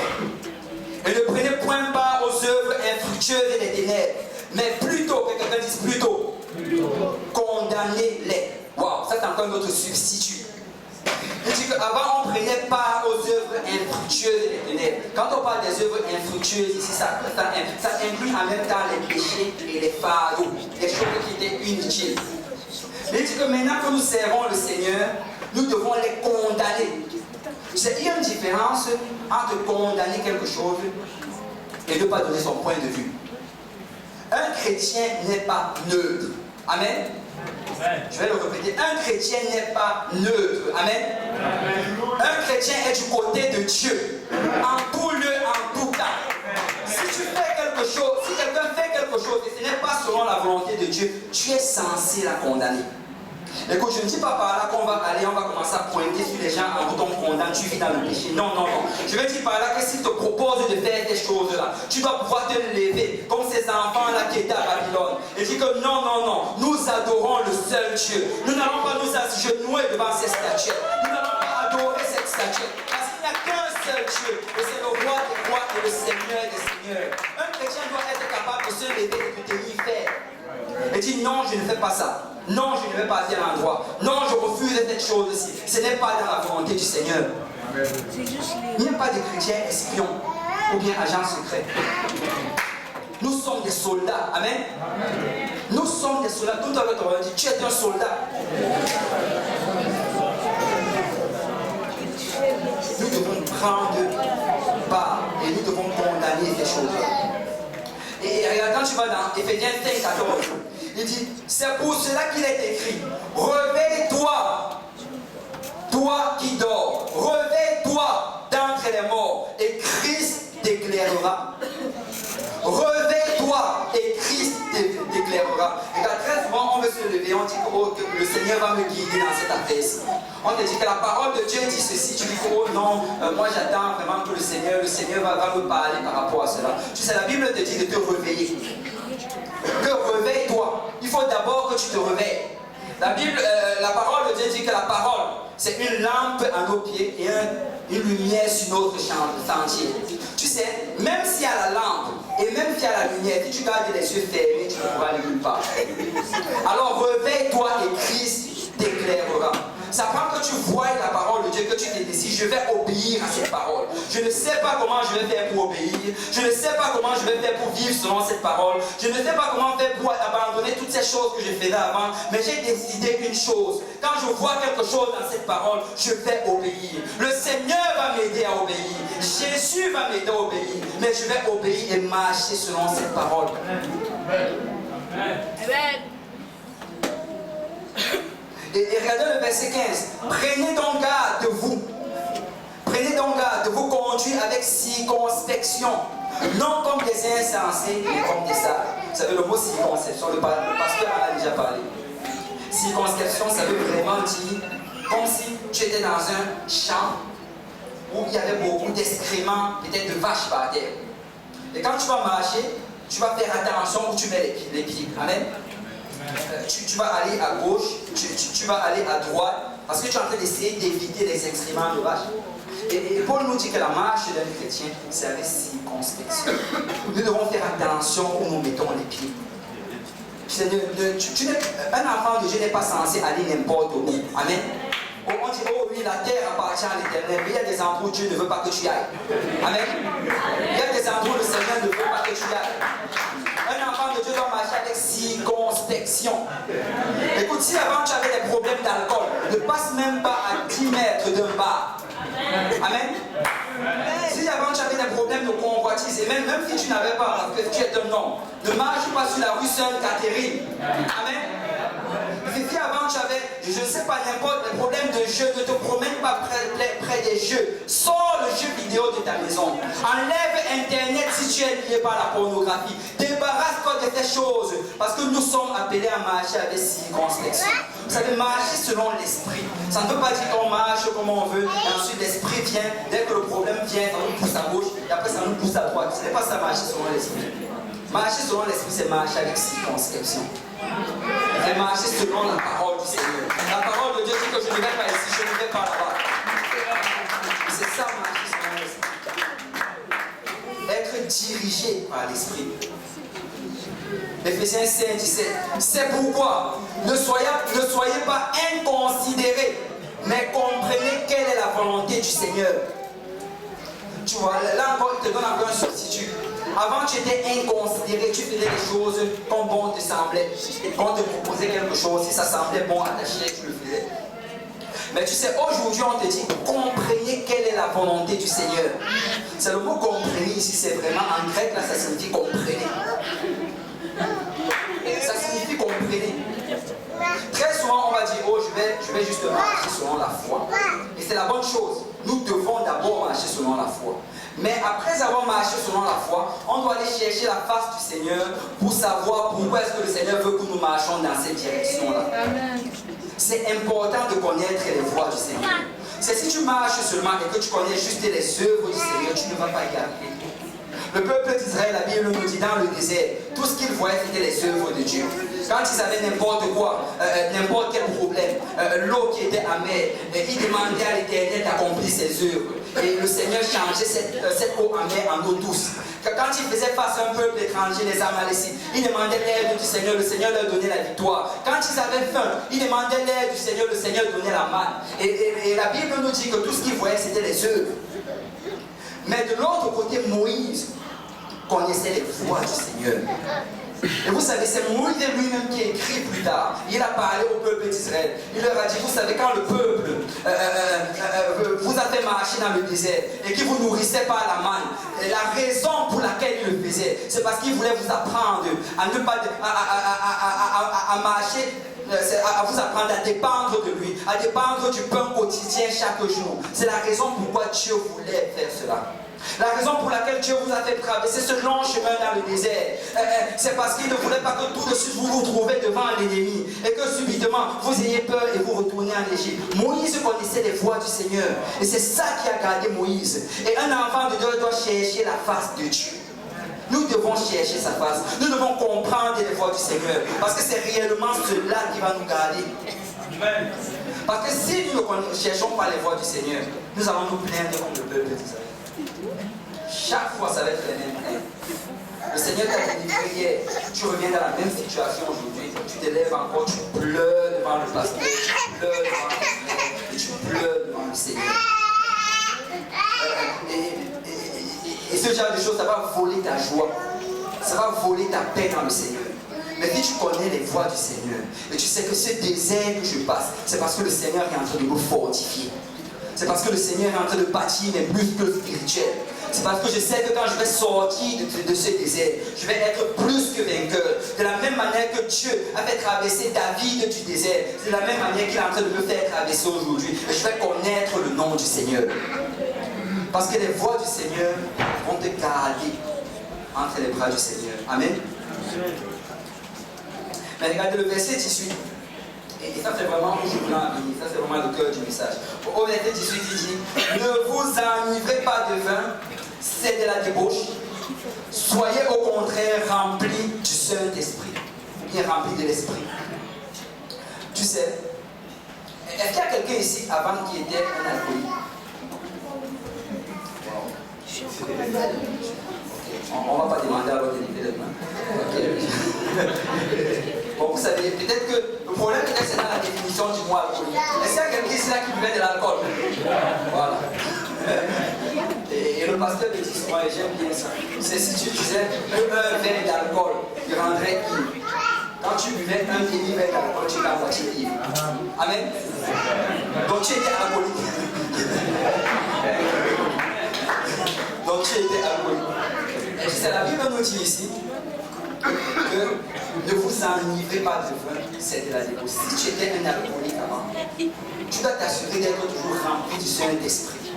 Et ne prenez point part aux œuvres infructueuses des ténèbres, mais plutôt, que quelqu'un dise plutôt, condamnez-les. Waouh, ça c'est encore notre substitut. Il dit qu'avant on prenait part aux œuvres infructueuses des ténèbres. Quand on parle des œuvres infructueuses ici, ça inclut en même temps les péchés et les fardeaux, les choses qui étaient inutiles. Mais il dit que maintenant que nous servons le Seigneur, nous devons les condamner. Il y a une différence entre condamner quelque chose et ne pas donner son point de vue. Un chrétien n'est pas neutre. Amen. Je vais le répéter. Un chrétien n'est pas neutre. Amen. Un chrétien est du côté de Dieu. En tout lieu, en tout temps. Si tu fais quelque chose, si quelqu'un fait quelque chose et ce n'est pas selon la volonté de Dieu, tu es censé la condamner. Écoute, je ne dis pas par là qu'on va aller, on va commencer à pointer sur les gens en ton condamne, tu vis dans le péché. Non, non, non. Je veux dire par là que s'il te propose de faire ces choses-là, tu dois pouvoir te lever comme ces enfants-là qui étaient à Babylone. Et dire que non, non, non, nous adorons le seul Dieu. Nous n'allons pas nous agenouiller devant ces statuettes. Nous n'allons pas adorer cette statuette. Parce qu'il n'y a qu'un seul Dieu. Et c'est le roi des rois et le Seigneur des seigneurs. Un chrétien doit être capable de se lever et de tenir ferme. Et dit non, je ne fais pas ça. Non, je ne vais pas à tel endroit. Non, je refuse cette chose-ci. Ce n'est pas dans la volonté du Seigneur. Il n'y a pas de chrétiens espions ou bien agents secrets. Nous sommes des soldats. Amen. Nous sommes des soldats. Tout à l'heure, on a dit, tu es un soldat. Nous devons prendre part et nous devons condamner ces choses-là. Et regarde, quand tu vas dans Éphésiens 5:14, il dit, c'est pour cela qu'il est écrit, réveille-toi, toi qui dors, réveille-toi d'entre les morts, et Christ t'éclairera. Réveille-toi, et Christ t'éclairera. Et très souvent, on veut se lever, on dit que le Seigneur va me guider dans cette affaire-ci. On te dit que la parole de Dieu dit ceci, tu dis que oh non, moi j'attends vraiment que le Seigneur va me parler par rapport à cela. Tu sais, la Bible te dit de te réveiller. Que réveille-toi. Il faut d'abord que tu te réveilles. La Bible, la parole de Dieu dit que la parole, c'est une lampe à nos pieds et une lumière sur notre sentier. Tu sais, même s'il y a la lampe et même s'il y a la lumière, si tu gardes les yeux fermés, tu ne pourras aller nulle part. Alors réveille-toi et Christ t'éclairera. Ça prend que tu vois la parole de Dieu, que tu te décides, je vais obéir à cette parole. Je ne sais pas comment je vais faire pour obéir. Je ne sais pas comment je vais faire pour vivre selon cette parole. Je ne sais pas comment faire pour abandonner toutes ces choses que je faisais avant. Mais j'ai décidé une chose. Quand je vois quelque chose dans cette parole, je vais obéir. Le Seigneur va m'aider à obéir. Jésus va m'aider à obéir. Mais je vais obéir et marcher selon cette parole. Amen. Et regardez le verset 15. Prenez donc garde de vous. Prenez donc garde de vous conduire avec circonspection. Non comme des insensés, mais comme des sages. Vous savez le mot circonspection, le pasteur en a déjà parlé. Circonspection, ça veut vraiment dire comme si tu étais dans un champ où il y avait beaucoup d'excréments, peut-être de vaches par terre. Et quand tu vas marcher, tu vas faire attention où tu mets les pieds. Amen. Tu vas aller à gauche, tu vas aller à droite, parce que tu es en train d'essayer d'éviter les excréments de vache. Et Paul nous dit que la marche d'un chrétien, c'est avec circonspection. Nous devons faire attention où nous mettons les pieds. Un enfant de Dieu n'est pas censé aller n'importe où. Amen. On dit, oh oui, la terre appartient à l'Éternel, mais il y a des endroits où Dieu ne veut pas que tu ailles. Amen. Il y a des endroits où le Seigneur ne veut pas que tu ailles. Un enfant de Dieu doit marcher avec circonspection. Écoute, si avant tu avais des problèmes d'alcool, ne passe même pas à 10 mètres d'un bar. Amen. Si avant tu avais des problèmes de convoitise, et même si tu n'avais pas, parce que tu es un homme, ne marche pas sur la rue Sainte-Catherine. Amen. Si avant tu avais, je ne sais pas, n'importe les problèmes de jeu, ne te promène pas près des jeux. Sors le jeu vidéo de ta maison. Enlève Internet si tu es lié par la pornographie. Débarrasse-toi de ces choses. Parce que nous sommes appelés à marcher avec circonspection. Vous savez, marcher selon l'esprit. Ça ne veut pas dire qu'on marche comme on veut. Et ensuite l'esprit vient. Dès que le problème vient, ça nous pousse à gauche. Et après ça nous pousse à droite. Ce n'est pas ça marcher selon l'esprit. Marcher selon l'esprit, c'est marcher avec circonspection. C'est marcher selon la parole du Seigneur. La parole de Dieu dit que je ne vais pas ici, je ne vais pas là-bas. C'est ça marcher selon l'esprit. Être dirigé par l'esprit. Éphésiens 5, 17. C'est pourquoi ne soyez pas inconsidérés, mais comprenez quelle est la volonté du Seigneur. Tu vois, là encore, il te donne encore un substitut. Avant, tu étais inconsidéré, tu faisais des choses comme bon te semblait. Quand on te proposait quelque chose, si ça semblait bon à ta chair, tu le faisais. Mais tu sais, aujourd'hui, on te dit, comprenez quelle est la volonté du Seigneur. C'est le mot comprenez ici, c'est vraiment en grec, là, ça signifie comprenez. Ça signifie comprenez. Très souvent, on va dire, oh, je vais juste marcher selon la foi. Et c'est la bonne chose. Nous devons d'abord marcher selon la foi. Mais après avoir marché selon la foi, on doit aller chercher la face du Seigneur pour savoir pourquoi est-ce que le Seigneur veut que nous marchions dans cette direction-là. C'est important de connaître les voies du Seigneur. C'est si tu marches seulement et que tu connais juste les œuvres du Seigneur, tu ne vas pas y arriver. Le peuple d'Israël, la Bible nous dit dans le désert, tout ce qu'ils voyaient c'était les œuvres de Dieu. Quand ils avaient n'importe quoi, n'importe quel problème, l'eau qui était amère, ils demandaient à l'Éternel d'accomplir ses œuvres. Et le Seigneur changeait cette eau amère en eau douce. Quand ils faisaient face à un peuple étranger, les Amalécites, ils demandaient l'aide du Seigneur, le Seigneur leur donnait la victoire. Quand ils avaient faim, ils demandaient l'aide du Seigneur, le Seigneur donnait la manne. Et la Bible nous dit que tout ce qu'ils voyaient c'était les œuvres. Mais de l'autre côté, Moïse connaissait les voies du Seigneur. Et vous savez, c'est Moïse lui-même qui écrit plus tard. Il a parlé au peuple d'Israël. Il leur a dit, vous savez, quand le peuple vous a fait marcher dans le désert et qu'il vous nourrissait par la manne, la raison pour laquelle il le faisait, c'est parce qu'il voulait vous apprendre à ne pas à marcher, à vous apprendre à dépendre de lui, à dépendre du pain quotidien chaque jour. C'est la raison pourquoi Dieu voulait faire cela. La raison pour laquelle Dieu vous a fait traverser ce long chemin dans le désert, c'est parce qu'il ne voulait pas que tout de suite vous vous trouvez devant l'ennemi et que subitement vous ayez peur et vous retournez en Égypte. Moïse connaissait les voies du Seigneur et c'est ça qui a gardé Moïse. Et un enfant de Dieu doit chercher la face de Dieu. Nous devons chercher sa face. Nous devons comprendre les voies du Seigneur parce que c'est réellement cela qui va nous garder. Amen. Parce que si nous ne cherchons pas les voies du Seigneur, nous allons nous plaindre comme le peuple d'Israël. Chaque fois, ça va être les mêmes. Le Seigneur t'a délivré hier. Tu reviens dans la même situation aujourd'hui. Tu te lèves encore, tu pleures devant le pasteur, tu pleures devant le Seigneur, et tu pleures devant le Seigneur. Et ce genre de choses, ça va voler ta joie. Ça va voler ta paix dans le Seigneur. Mais si tu connais les voies du Seigneur, et tu sais que ce désert que je passe, c'est parce que le Seigneur est en train de nous fortifier. C'est parce que le Seigneur est en train de bâtir mes muscles spirituels. C'est parce que je sais que quand je vais sortir de ce désert, je vais être plus que vainqueur. De la même manière que Dieu a fait traverser David du désert, c'est de la même manière qu'il est en train de me faire traverser aujourd'hui. Et je vais connaître le nom du Seigneur. Parce que les voies du Seigneur vont te garder entre les bras du Seigneur. Amen. Mais regardez le verset 18. Et ça c'est vraiment où je voulais en venir. Ça c'est vraiment le cœur du message. Au verset 18 il dit, ne vous enivrez pas de vin, c'est de la débauche. Soyez au contraire remplis du Saint-Esprit. Bien remplis de l'Esprit. Tu sais, est-ce qu'il y a quelqu'un ici avant qui était un alcoolique? On ne va pas demander à l'autre de lever les mains. Bon, vous savez, peut-être que le problème, peut-être, c'est dans la définition du mot alcoolique. Est-ce qu'il y a quelqu'un ici là qui buvait de l'alcool? Voilà. Et le pasteur me dit souvent, et j'aime bien ça, c'est si tu disais un verre d'alcool, il rendrait ivre. Quand tu buvais un demi-verre d'alcool, tu étais à moitié ivre. Amen. Donc tu étais alcoolique. Donc tu étais alcoolique. Et c'est la Bible nous dit ici que ne vous enivrez pas de vin, c'est de la débauche. Si tu étais un alcoolique avant, tu dois t'assurer d'être toujours rempli du Saint-Esprit.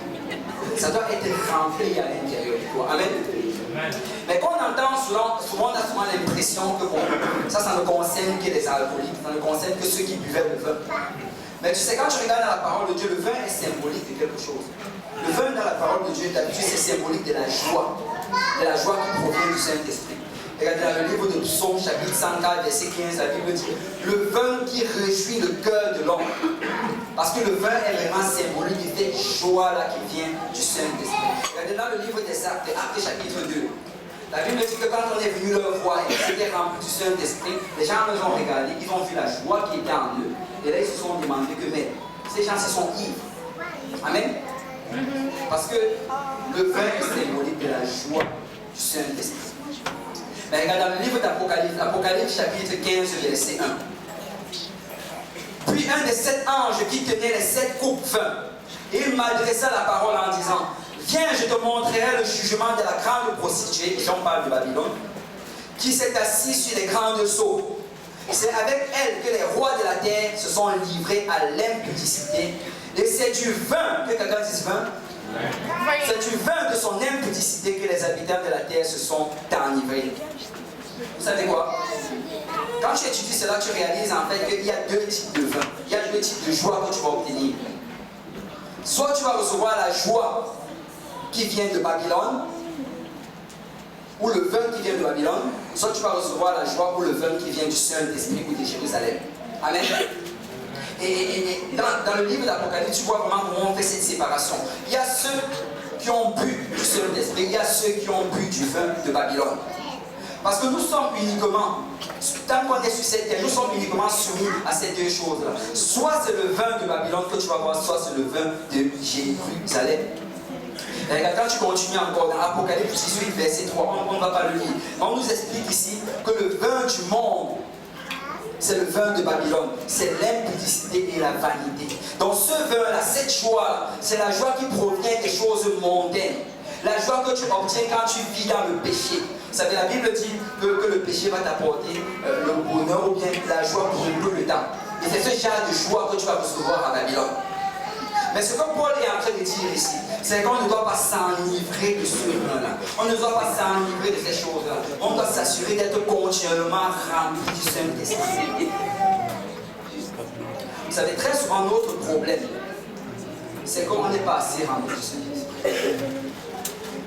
Ça doit être rempli à l'intérieur de toi. Amen. Mais quand on entend souvent on a souvent l'impression que bon, ça ne concerne que les alcooliques, ça ne concerne que ceux qui buvaient le vin. Mais tu sais, quand tu regardes dans la parole de Dieu, le vin est symbolique de quelque chose. Le vin dans la parole de Dieu, d'habitude, c'est symbolique de la joie qui provient du Saint-Esprit. Regardez dans le livre de Psaume, chapitre 104, verset 15, la Bible dit le vin qui réjouit le cœur de l'homme. Parce que le vin est vraiment symbolique de cette joie-là qui vient du Saint-Esprit. Regardez dans le livre des Actes, chapitre 2. La Bible dit que quand on est venu leur voir et qu'ils étaient remplis du Saint-Esprit, les gens les ont regardés, ils ont vu la joie qui était en eux. Et là, ils se sont demandé que, mais ces gens se sont ivres. Amen. Parce que le vin est symbolique de la joie du Saint-Esprit. Mais regarde dans le livre d'Apocalypse, Apocalypse chapitre 15, verset 1. Puis un des 7 anges qui tenait les 7 coupes vint, et il m'adressa la parole en disant, viens, je te montrerai le jugement de la grande prostituée, et on parle de Babylone, qui s'est assise sur les grandes eaux. C'est avec elle que les rois de la terre se sont livrés à l'impudicité. Et c'est du vin, que quelqu'un dise vin, c'est du vin de son impudicité que les habitants de la terre se sont enivrés. Vous savez quoi? Quand tu étudies cela, tu réalises en fait qu'il y a 2 types de vin. Il y a 2 types de joie que tu vas obtenir. Soit tu vas recevoir la joie qui vient de Babylone, ou le vin qui vient de Babylone, soit tu vas recevoir la joie ou le vin qui vient du Saint-Esprit ou de Jérusalem. Amen. Et dans le livre d'Apocalypse, tu vois vraiment comment on fait cette séparation. Il y a ceux qui ont bu du Saint-Esprit, il y a ceux qui ont bu du vin de Babylone. Parce que nous sommes uniquement, tant qu'on est sur cette terre, nous sommes uniquement soumis à ces 2 choses-là. Soit c'est le vin de Babylone que tu vas voir, soit c'est le vin de Jérusalem. Et quand tu continues encore dans Apocalypse 18, verset 3, on ne va pas le lire. On nous explique ici que le vin du monde, c'est le vin de Babylone, c'est l'impudicité et la vanité. Donc ce vin-là, cette joie-là, c'est la joie qui provient des choses mondaines. La joie que tu obtiens quand tu vis dans le péché. Vous savez, la Bible dit que le péché va t'apporter le bonheur ou bien la joie pour un peu de temps. Et c'est ce genre de joie que tu vas recevoir à Babylone. Mais ce que Paul est en train de dire ici, c'est qu'on ne doit pas s'enivrer de ce vin-là. On ne doit pas s'enivrer de ces choses-là. On doit s'assurer d'être continuellement rempli du Saint-Esprit. Vous savez, très souvent, notre problème, c'est qu'on n'est pas assez rempli du Saint-Esprit.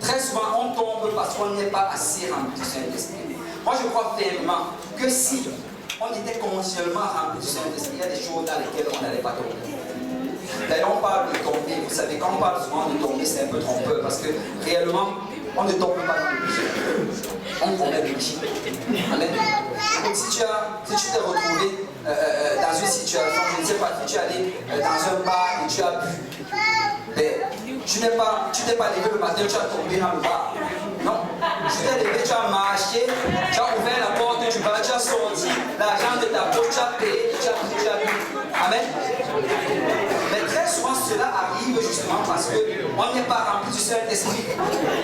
Très souvent, on tombe parce qu'on n'est pas assez rempli du Saint-Esprit. Moi, je crois fermement que si on était continuellement rempli du Saint-Esprit, il y a des choses dans lesquelles on n'allait pas tomber. D'ailleurs, on parle de tomber. Vous savez, quand on parle souvent de tomber, c'est un peu trompeur parce que réellement, on ne tombe pas dans le péché. On commet le péché. Amen. Donc, si tu t'es retrouvé dans une situation, je ne sais pas, si tu es allé dans un bar et tu as bu, ben, tu t'es pas levé le matin, tu as tombé dans le bar. Non. Tu t'es levé, tu as marché, tu as ouvert la porte du bar, tu as sorti l'argent de ta poche, tu as payé, tu as pris, tu as bu. Amen. Mais très souvent cela arrive justement parce qu'on n'est pas rempli du Saint-Esprit.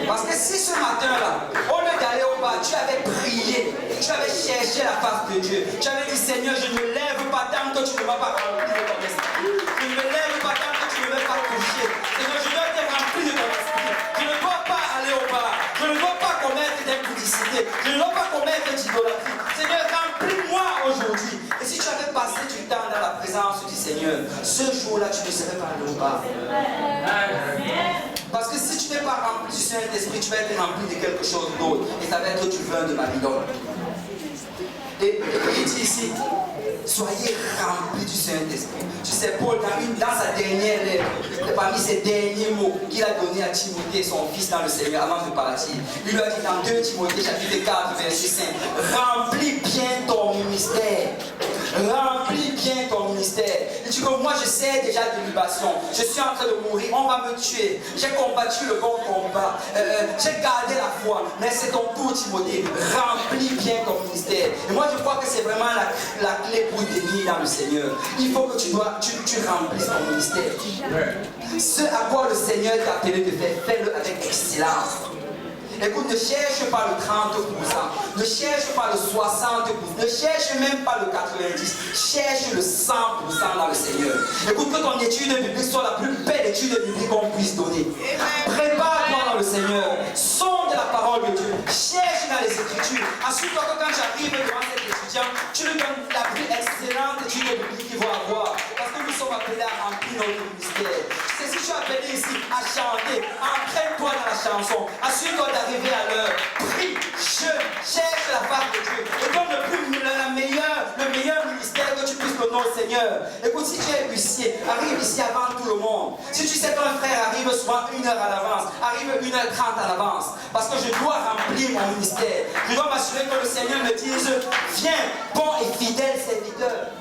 Parce que si ce matin-là, au lieu d'aller au bar, tu avais prié, tu avais cherché la face de Dieu, tu avais dit Seigneur, je ne lève pas tant que tu ne m'as pas rempli de ton esprit. Je ne me lève pas tant que tu ne m'as pas touché. Seigneur, je dois être rempli de ton esprit. Je ne dois pas aller au bar. Je ne dois pas commettre d'impudicité. Je ne dois pas commettre d'idolâtrie. Seigneur, remplis-moi aujourd'hui. Et si tu avais passé du temps dans la présence du Seigneur, ce jour-là, tu ne serais pas allé au bar. Parce que si tu n'es pas rempli du Saint-Esprit, tu vas être rempli de quelque chose d'autre. Et ça va être du vin de Babylone. Et il dit ici, soyez remplis du Saint-Esprit. Tu sais, Paul, dans sa dernière lettre, parmi ses derniers mots qu'il a donné à Timothée, son fils dans le Seigneur, avant de partir, il lui a dit dans 2 Timothée, chapitre 4, verset 5, remplis bien ton ministère. Remplis bien ton ministère. Et tu dis que moi je sais déjà de libération. Je suis en train de mourir, on va me tuer. J'ai combattu le bon combat. J'ai gardé la foi. Mais c'est ton tour, Timothée. Remplis bien ton ministère. Et moi je crois que c'est vraiment la clé pour devenir dans le Seigneur. Il faut que tu remplisses ton ministère. Ce à quoi le Seigneur t'a appelé de faire, fais-le avec excellence. Écoute, ne cherche pas le 30%, ne cherche pas le 60%, ne cherche même pas le 90%, cherche le 100% dans le Seigneur. Écoute, que ton étude biblique soit la plus belle étude biblique qu'on puisse donner. Prépare-toi dans le Seigneur, sonde la parole de Dieu, cherche dans les Écritures. Assure-toi que quand j'arrive devant cet étudiant, tu lui donnes la plus excellente étude biblique qu'il va avoir. Parce que nous sommes appelés à remplir notre ministère. C'est si tu es appelé ici à chanter, entraîne-toi dans la chanson, assure-toi d'arriver à l'heure, prie, jeûne, cherche la face de Dieu et donne le meilleur ministère que tu puisses donner au Seigneur. Écoute, si tu es huissier, arrive ici avant tout le monde. Si tu sais qu'un frère arrive souvent 1 heure à l'avance, arrive 1h30 à l'avance, parce que je dois remplir mon ministère. Je dois m'assurer que le Seigneur me dise, viens, bon et fidèle serviteur.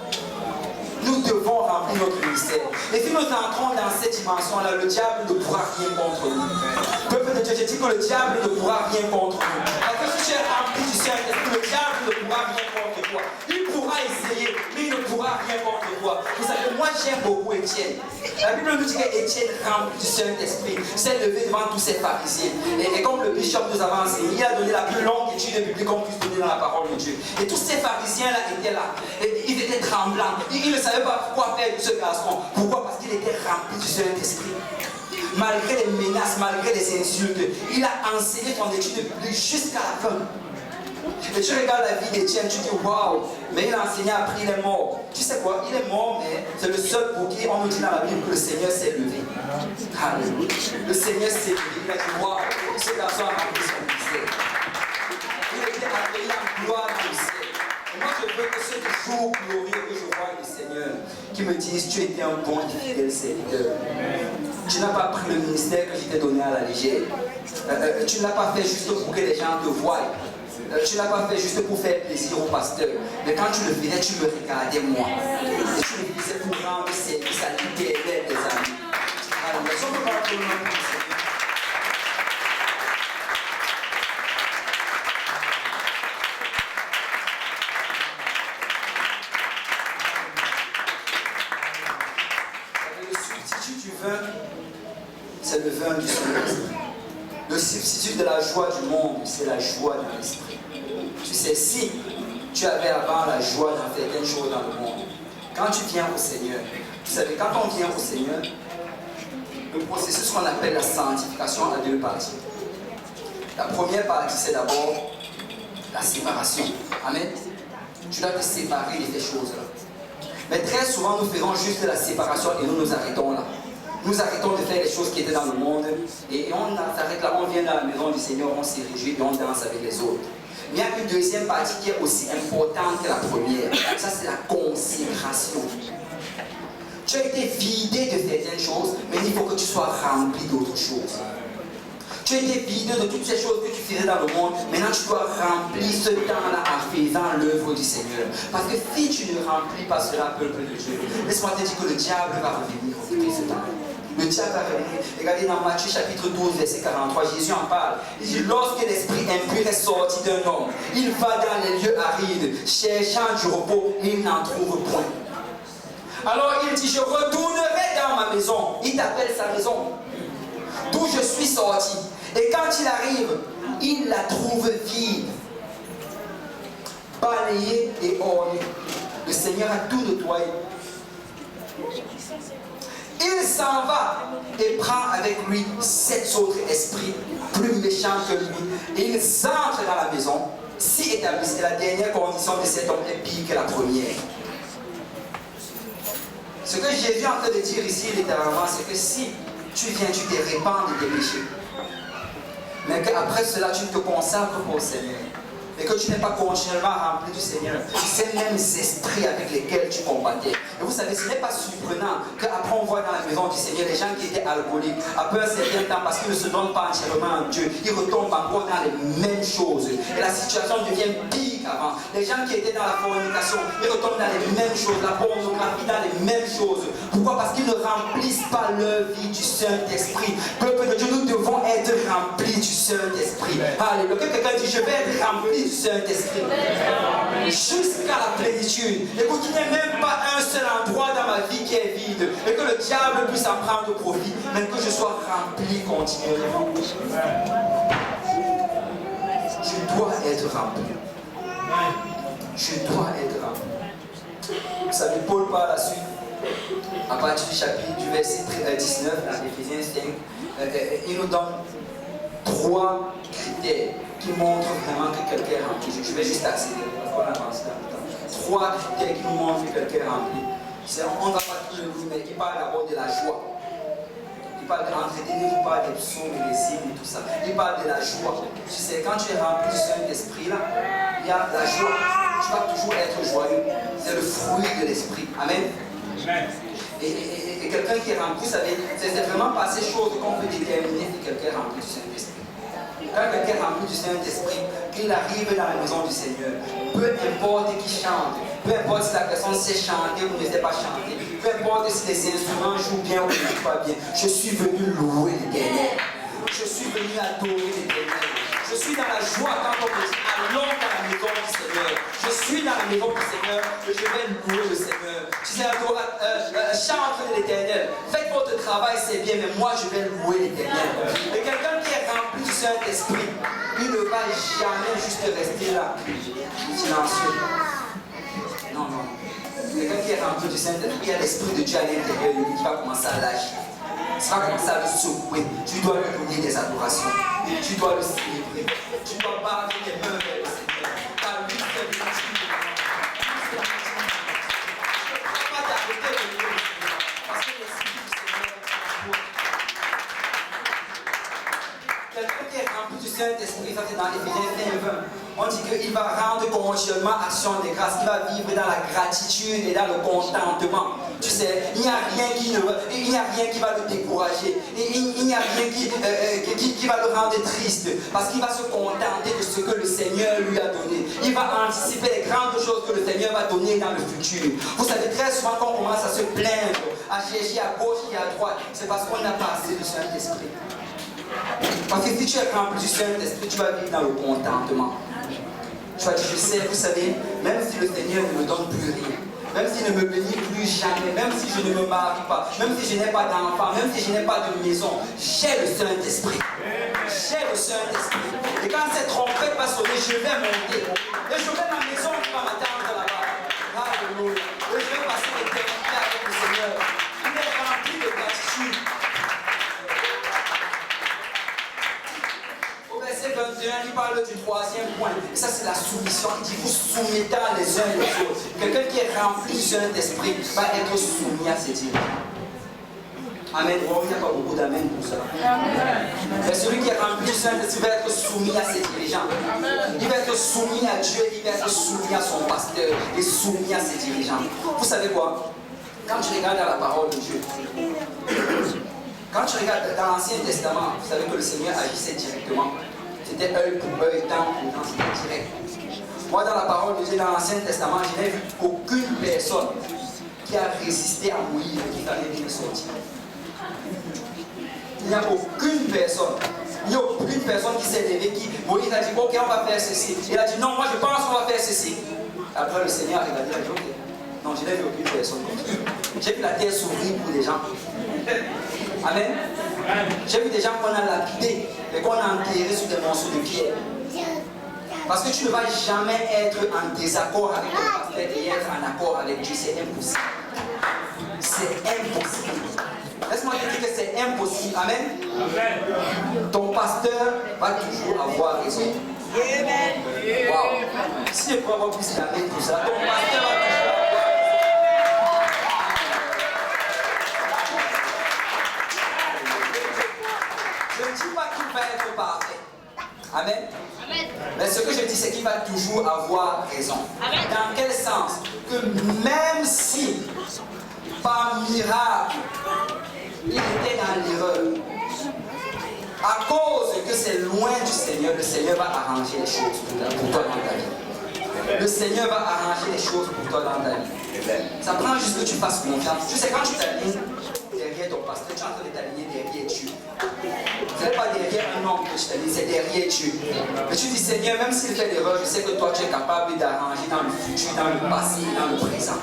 Nous devons remplir notre ministère. Et si nous entrons dans cette dimension-là, le diable ne pourra rien contre nous. Peuple de Dieu, je dis que le diable ne pourra rien contre nous. Parce que si tu es rempli du Saint-Esprit, le diable ne pourra rien contre toi. Il pourra essayer, mais il ne pourra rien contre toi. Vous savez, moi j'aime beaucoup Étienne. La Bible nous dit qu'Étienne, rempli du Saint-Esprit, s'est levé devant tous ces pharisiens. Et comme le bishop nous a enseigné, il a donné la plus longue étude biblique qu'on puisse donner dans la parole de Dieu. Et tous ces pharisiens-là étaient là. Et ils étaient tremblants. Ils ne savaient pas quoi faire de ce garçon. Pourquoi? Parce qu'il était rempli du Saint-Esprit. Malgré les menaces, malgré les insultes, il a enseigné son étude biblique jusqu'à la fin. Et tu regardes la vie d'Étienne, tu dis waouh, mais il a enseigné après, il est mort. Tu sais quoi? Il est mort, mais c'est le seul pour qui on nous dit dans la Bible que le Seigneur s'est levé. Alléluia. Le Seigneur s'est levé. Il a dit waouh, ce garçon a rempli son ministère. Il était appelé en gloire dans le ciel. Et moi je veux que ce jour glorieux que je vois le Seigneur, qui me dise tu étais un bon et fidèle serviteur. Tu n'as pas pris le ministère que je t'ai donné à la légère. Tu ne l'as pas fait juste pour que les gens te voient. Tu ne l'as pas fait juste pour faire plaisir au pasteur. Mais quand tu le faisais, tu me regardais moi. Et tu le faisais pour rendre service à l'Éternel des amis. Alors, nous sommes pas pour le nom du Seigneur. Le substitut du vin, c'est le vin du Saint-Esprit. Le substitut de la joie du monde, c'est la joie de l'esprit. Tu sais, si tu avais avant la joie dans certaines choses dans le monde, quand tu viens au Seigneur, vous savez, quand on vient au Seigneur, le processus qu'on appelle la sanctification a 2 parties. La première partie, c'est d'abord la séparation. Amen. Tu dois te séparer de ces choses-là. Mais très souvent, nous faisons juste la séparation et nous nous arrêtons là. Nous arrêtons de faire les choses qui étaient dans le monde et on s'arrête là, on vient dans la maison du Seigneur, on s'y réjouit et on danse avec les autres. Mais il y a une deuxième partie qui est aussi importante que la première. Ça, c'est la consécration. Tu as été vidé de certaines choses, mais il faut que tu sois rempli d'autres choses. Tu as été vidé de toutes ces choses que tu faisais dans le monde. Maintenant, tu dois remplir ce temps-là en faisant l'œuvre du Seigneur. Parce que si tu ne remplis pas cela, peuple de Dieu, laisse-moi te dire que le diable va revenir occuper ce temps. Le diable va revenir. Regardez dans Matthieu chapitre 12, verset 43, Jésus en parle. Il dit, lorsque l'esprit impur est sorti d'un homme, il va dans les lieux arides, cherchant du repos, et il n'en trouve point. Alors il dit, je retournerai dans ma maison. Il t'appelle sa maison, d'où je suis sorti. Et quand il arrive, il la trouve vide, balayée et ornée. Le Seigneur a tout nettoyé. Il s'en va et prend avec lui 7 autres esprits plus méchants que lui. Et ils entrent dans la maison, s'y établissent. Et la dernière condition de cet homme est pire que la première. Ce que Jésus est en train de dire ici, littéralement, c'est que si tu viens, tu te répands de tes péchés, mais qu'après cela, tu te consacres pour le Seigneur. et que tu n'es pas continuellement rempli du Seigneur, ces mêmes esprits avec lesquels tu combattais. Et vous savez, ce n'est pas surprenant qu'après on voit dans la maison du Seigneur les gens qui étaient alcooliques, après un certain temps, parce qu'ils ne se donnent pas entièrement à Dieu, ils retombent encore dans les mêmes choses. Et la situation devient pire qu'avant. Les gens qui étaient dans la fornication, ils retombent dans les mêmes choses, la pornographie, dans les mêmes choses. Pourquoi? Parce qu'ils ne remplissent pas leur vie du Saint-Esprit. Peuple de Dieu, nous devons être remplis du Saint-Esprit. Alléluia. Quelqu'un dit, je vais être rempli du Saint-Esprit. Jusqu'à la plénitude. Écoute, il n'y a même pas un seul endroit dans ma vie qui est vide. Et que le diable puisse en prendre profit. Mais que je sois rempli continuellement. Je dois être rempli. Je dois être rempli. Vous savez, Paul parle la suite. À partir du chapitre du verset 19 dans Éphésiens 5, il nous donne 3 critères qui montrent vraiment que quelqu'un est rempli. Je vais juste accélérer parce qu'on avance dans le temps. 3 critères qui nous montrent que quelqu'un est rempli. On ne va pas tout le lire, mais il parle d'abord de la joie. Il parle d'entretenir, il parle des psaumes et des signes et tout ça. Il parle de la joie. Tu sais, quand tu es rempli du Saint-Esprit, là, il y a la joie. Tu vas toujours être joyeux. C'est le fruit de l'Esprit. Amen. Et quelqu'un qui est rempli, c'est vraiment pas ces choses qu'on peut déterminer que quelqu'un est rempli du Saint-Esprit. Quand quelqu'un est rempli du Saint-Esprit, qu'il arrive dans la maison du Seigneur, peu importe qui chante, peu importe si la personne sait chanter ou ne sait pas chanter, peu importe si les instruments jouent bien ou ne jouent pas bien, je suis venu louer l'Éternel. Je suis venu adorer l'Éternel. Je suis dans la joie quand on me dit allons dans la maison du Seigneur. Je suis dans la maison du Seigneur et je vais louer le Seigneur. Tu sais, chante l'Éternel. Faites votre travail, c'est bien, mais moi je vais louer l'Éternel. Et quelqu'un qui est rempli du Saint-Esprit, il ne va jamais juste rester là, silencieux. Non, non. Quelqu'un qui est rempli du Saint-Esprit, il y a l'Esprit de Dieu à l'intérieur de lui qui va commencer à lâcher. Ça va commencer à le secouer. Tu dois lui donner des adorations. Tu dois le célébrer. Tu dois battre tes mains vers le Seigneur. Car lui fait le Dieu. Tu ne peux pas t'arrêter de louer le Seigneur. Parce que l'Esprit du Seigneur est en toi. Quelqu'un qui est rempli du Saint-Esprit, ça c'est dans Éphésiens 20. On dit qu'il va rendre continuellement action de grâce, qu'il va vivre dans la gratitude et dans le contentement. Tu sais, il n'y a rien qui va le décourager. Il n'y a rien qui va le rendre triste. Parce qu'il va se contenter de ce que le Seigneur lui a donné. Il va anticiper les grandes choses que le Seigneur va donner dans le futur. Vous savez, très souvent quand on commence à se plaindre, à chercher à gauche et à droite, c'est parce qu'on n'a pas assez du Saint-Esprit. Parce que si tu es rempli du Saint-Esprit, tu vas vivre dans le contentement. Tu vas dire, je sais, vous savez, même si le Seigneur ne me donne plus rien, même s'il ne me bénit plus jamais, même si je ne me marie pas, même si je n'ai pas d'enfant, même si je n'ai pas de maison, j'ai le Saint-Esprit. J'ai le Saint-Esprit. Et quand cette trompette va sonner, je vais monter. Et je vais à la maison qui va m'attendre là-bas. Alléluia. Et je vais passer l'éternité avec le Seigneur. Il est rempli de gratitude. Verset 21, il parle du 3e point. Et ça, c'est la soumission. Il dit, vous soumettant les uns les autres. Quelqu'un qui est rempli du Saint-Esprit va être soumis à ses dirigeants. Amen. Il n'y a pas beaucoup d'amen pour ça. Mais celui qui est rempli du Saint-Esprit va être soumis à ses dirigeants. Il va être soumis à Dieu, il va être soumis à son pasteur et soumis à ses dirigeants. Vous savez quoi? Quand tu regardes dans la parole de Dieu, quand tu regardes dans l'Ancien Testament, vous savez que le Seigneur agissait directement. C'était œil pour œil, dent pour dent, c'était direct. Moi, dans la parole de Dieu, dans l'Ancien Testament, je n'ai vu aucune personne qui a résisté à Moïse et qui fallait bien sortir. Il n'y a aucune personne. Il n'y a aucune personne qui s'est levée, qui Moïse a dit, ok, on va faire ceci. Il a dit, non, moi je pense qu'on va faire ceci. Après, le Seigneur a regardé, il a dit, ok. Non, je n'ai vu aucune personne comme ça. J'ai vu la terre s'ouvrir pour les gens. Amen. J'ai vu des gens qu'on a lapidés et qu'on a enterrés sous des morceaux de pierre. Parce que tu ne vas jamais être en désaccord avec ton pasteur et être en accord avec Dieu. C'est impossible. C'est impossible. Laisse-moi te dire que c'est impossible. Amen. Ton pasteur va toujours avoir raison. Wow. Si je peux avoir plus d'amen pour ça, ton pasteur va toujours avoir raison. Je ne dis pas qu'il va être parfait. Amen. Mais ce que je dis, c'est qu'il va toujours avoir raison. Dans quel sens? Que même si, par miracle, il était dans l'erreur, à cause que c'est loin du Seigneur, le Seigneur va arranger les choses pour toi dans ta vie. Le Seigneur va arranger les choses pour toi dans ta vie. Ça prend juste que tu fasses confiance. Tu sais, quand tu t'alignes derrière ton pasteur, tu es en train de t'aligner derrière Dieu. Ce n'est pas derrière un homme que tu t'alignes, c'est derrière Dieu. Mais tu dis, Seigneur, même s'il fait l'erreur, je sais que toi tu es capable d'arranger dans le futur, dans le passé, dans le présent.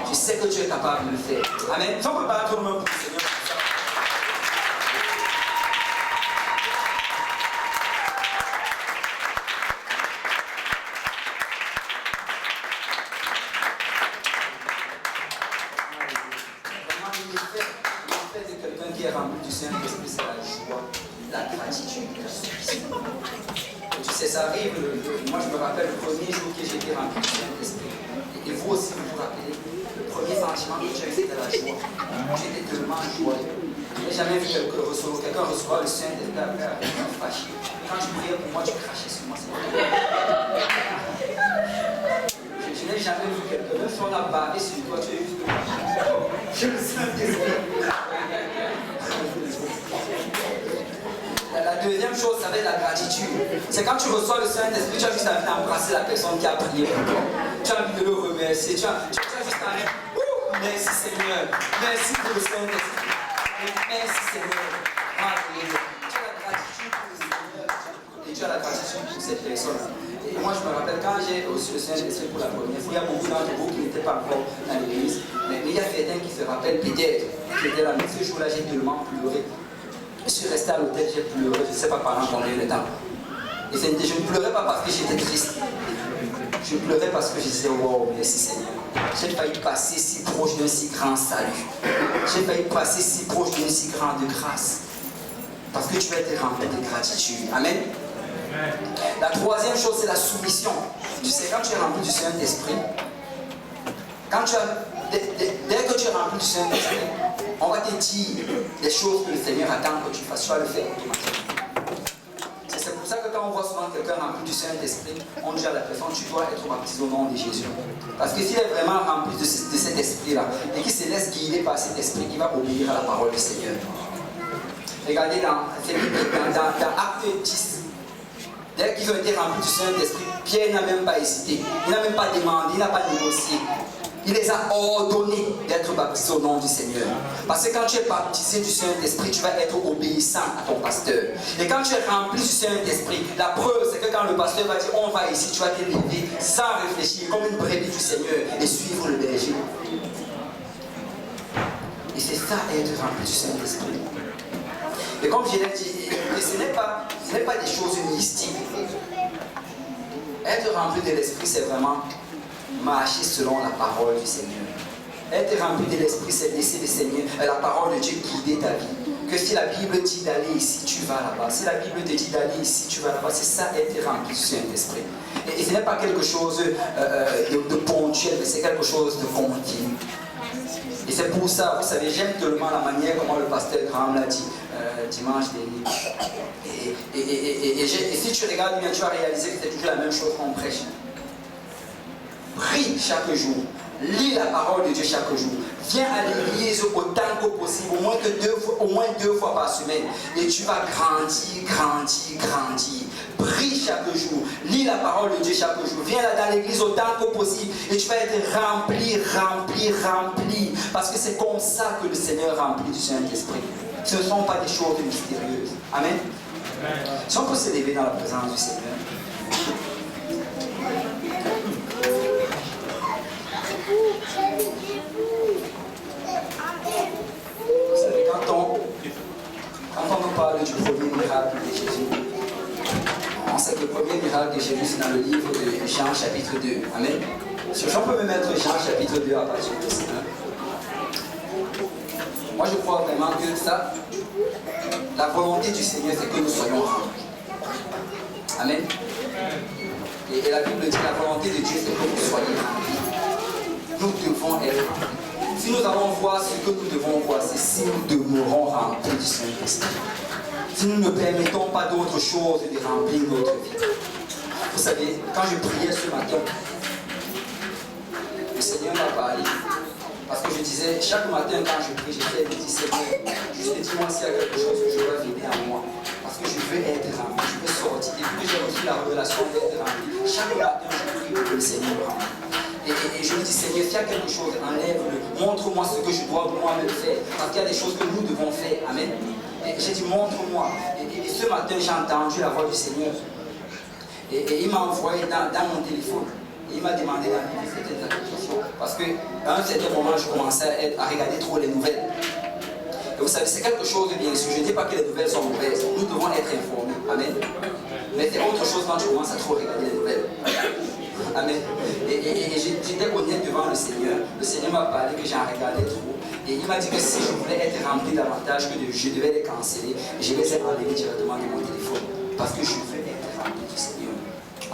Je sais que tu es capable de le faire. Amen. Si on peut pas tout le monde pour le Seigneur. Rempli du Saint-Esprit, c'est la joie, la gratitude. Et tu sais, ça arrive, moi je me rappelle le premier jour que j'ai été rempli du Saint-Esprit. Et vous aussi, vous vous rappelez, le premier sentiment que j'ai eu, c'était la joie. J'étais tellement joyeux. Je n'ai jamais vu quelqu'un recevoir le Saint-Esprit après être fâché. Quand tu priais pour moi, tu crachais sur moi. Je n'ai jamais vu quelqu'un, même si on a barré sur toi, tu es juste je le Saint-Esprit. La deuxième chose, ça va être la gratitude. C'est quand tu reçois le Saint-Esprit, tu as juste envie d'embrasser la personne qui a prié pour toi. Tu as envie de le remercier. Tu as juste envie. Merci Seigneur. Merci pour le Saint-Esprit. Merci Seigneur. Alléluia. Tu as la gratitude pour le Seigneur. Et tu as la gratitude pour cette personne. Et moi, je me rappelle quand j'ai reçu le Saint-Esprit pour la première fois, il y a beaucoup d'entre vous qui n'étaient pas encore dans l'église. Mais il y a certains qui se rappellent peut-être qui étaient là. Mais ce jour-là, j'ai tellement pleuré. Je suis resté à l'hôtel, j'ai pleuré, je ne sais pas pendant combien de temps. Et je ne pleurais pas parce que j'étais triste. Je pleurais parce que je disais, wow, merci Seigneur. J'ai failli passer si proche d'un si grand salut. J'ai failli passer si proche d'une si grande grâce. Parce que tu as été rempli de gratitude. Amen. La troisième chose, c'est la soumission. Tu sais, quand tu es rempli du Saint-Esprit, dès que tu es rempli du Saint-Esprit, on va te dire des choses que le Seigneur attend que tu fasses. Tu vas le faire automatiquement. C'est pour ça que quand on voit souvent quelqu'un rempli du Saint-Esprit, on dit à la personne, tu dois être baptisé au nom de Jésus. Parce que s'il est vraiment rempli de cet esprit-là, et qu'il se laisse guider par cet esprit, il va obéir à la parole du Seigneur. Regardez dans Acte 10. Dès qu'ils ont été remplis du Saint-Esprit, Pierre n'a même pas hésité. Il n'a même pas demandé, il n'a pas négocié. Il les a ordonnés d'être baptisés au nom du Seigneur. Parce que quand tu es baptisé du Saint-Esprit, tu vas être obéissant à ton pasteur. Et quand tu es rempli du Saint-Esprit, la preuve, c'est que quand le pasteur va dire on va ici, tu vas te lever sans réfléchir, comme une brebis du Seigneur, et suivre le berger. Et c'est ça, être rempli du Saint-Esprit. Et comme je l'ai dit, ce n'est pas des choses mystiques. Être rempli de l'Esprit, c'est vraiment marcher selon la parole du Seigneur. Être rempli de l'Esprit, c'est laisser le Seigneur, la parole de Dieu guider ta vie. Que si la Bible dit d'aller ici, tu vas là-bas. Si la Bible te dit d'aller ici, tu vas là-bas. C'est ça, être rempli du Saint-Esprit. Et ce n'est pas quelque chose de ponctuel, mais c'est quelque chose de continu. Et c'est pour ça, vous savez, j'aime tellement la manière comment le pasteur Graham l'a dit dimanche dernier. Et si tu regardes bien, tu vas réaliser que c'est toujours la même chose qu'on prêche. Prie chaque jour, lis la parole de Dieu chaque jour, viens à l'église autant que possible, au moins deux fois par semaine, et tu vas grandir. Prie chaque jour, lis la parole de Dieu chaque jour, viens là dans l'église autant que possible, et tu vas être rempli, parce que c'est comme ça que le Seigneur remplit du Saint-Esprit. Ce ne sont pas des choses mystérieuses. Amen. Si on peut se lever dans la présence du Seigneur. Vous savez, quand on nous parle du premier miracle de Jésus, on sait que le premier miracle de Jésus, c'est dans le livre de Jean chapitre 2. Amen. Si on peut me mettre Jean chapitre 2 à partir de ça. Moi, je crois vraiment que ça, la volonté du Seigneur, c'est que nous soyons remplis. Amen. Et la Bible dit la volonté de Dieu, c'est que vous soyez remplis. Nous devons être remplis. Si nous allons voir ce que nous devons voir, c'est si nous demeurons remplis du Saint-Esprit. si nous ne permettons pas d'autre chose de remplir notre vie. Vous savez, quand je priais ce matin, le Seigneur m'a parlé. Parce que je disais, chaque matin quand je prie, je dis Seigneur, juste dis-moi s'il y a quelque chose que je dois venir à moi. Parce que je veux être rempli, je veux sortir. Et puis j'ai reçu la révélation d'être rempli. Chaque matin, je prie pour que le Seigneur me remplisse. Et je me dis, Seigneur, s'il y a quelque chose, enlève-le. Montre-moi ce que je dois moi-même faire. Parce qu'il y a des choses que nous devons faire. Amen. Et j'ai dit, montre-moi. Et ce matin, j'ai entendu la voix du Seigneur. Et il m'a envoyé dans mon téléphone. Il m'a demandé d'enlever certaines applications. Parce qu'à un certain moment, je commençais à regarder trop les nouvelles. Et vous savez, c'est quelque chose de bien sûr. Je ne dis pas que les nouvelles sont mauvaises. Nous devons être informés. Amen. Mais c'est autre chose quand tu commences à trop regarder les nouvelles. Amen. Et j'étais honnête devant le Seigneur. Le Seigneur m'a parlé que j'en regardais trop. Et il m'a dit que si je voulais être rempli davantage, que je devais les canceller. Je vais les enlever directement de mon téléphone. Parce que je veux être rempli du Seigneur.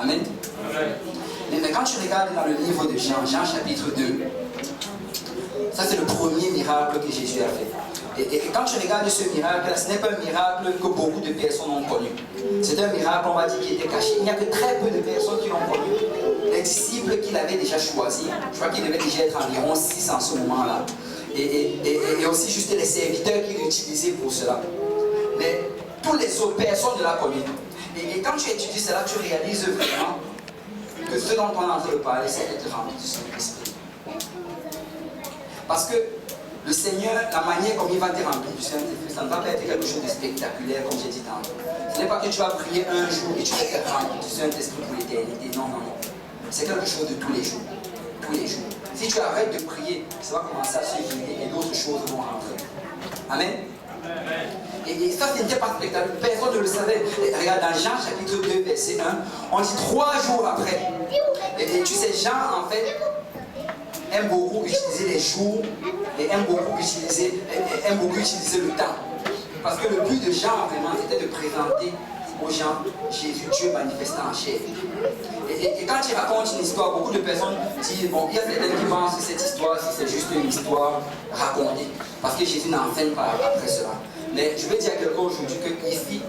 Amen. Amen. Mais quand tu regardes dans le livre de Jean, Jean chapitre 2, ça c'est le premier miracle que Jésus a fait. Et quand tu regardes ce miracle, ce n'est pas un miracle que beaucoup de personnes ont connu. C'est un miracle, on va dire, qui était caché. Il n'y a que très peu de personnes qui l'ont connu. Les disciples qu'il avait déjà choisis, je crois qu'il devait déjà être environ 6 en ce moment-là. Et aussi juste les serviteurs qu'il utilisait pour cela. Mais toutes les autres personnes ne l'ont connu. Et quand tu étudies cela, tu réalises vraiment que ce dont on est en train de parler, c'est être rempli du Saint-Esprit. Parce que le Seigneur, la manière comme il va te remplir du Saint-Esprit, ça ne va pas être quelque chose de spectaculaire, comme j'ai dit tantôt. Ce n'est pas que tu vas prier un jour et tu vas être rempli du Saint-Esprit pour l'éternité. Non, non, non. C'est quelque chose de tous les jours. Tous les jours. Si tu arrêtes de prier, ça va commencer à se vider et d'autres choses vont rentrer. Amen. Et ça, ce n'était pas spectaculaire. Personne ne le savait. Et regarde, dans Jean chapitre 2, verset 1, on dit 3 jours après. Et tu sais, Jean, en fait, aime beaucoup utiliser les jours et aime beaucoup utiliser le temps. Parce que le but de Jean, vraiment, c'était de présenter aux gens Jésus, Dieu manifestant en chair. Et quand il raconte une histoire, beaucoup de personnes disent, bon, il y a certaines qui pensent que cette histoire, si c'est juste une histoire racontée. Parce que Jésus n'enseigne pas après cela. Mais je vais dire à quelqu'un aujourd'hui que ici,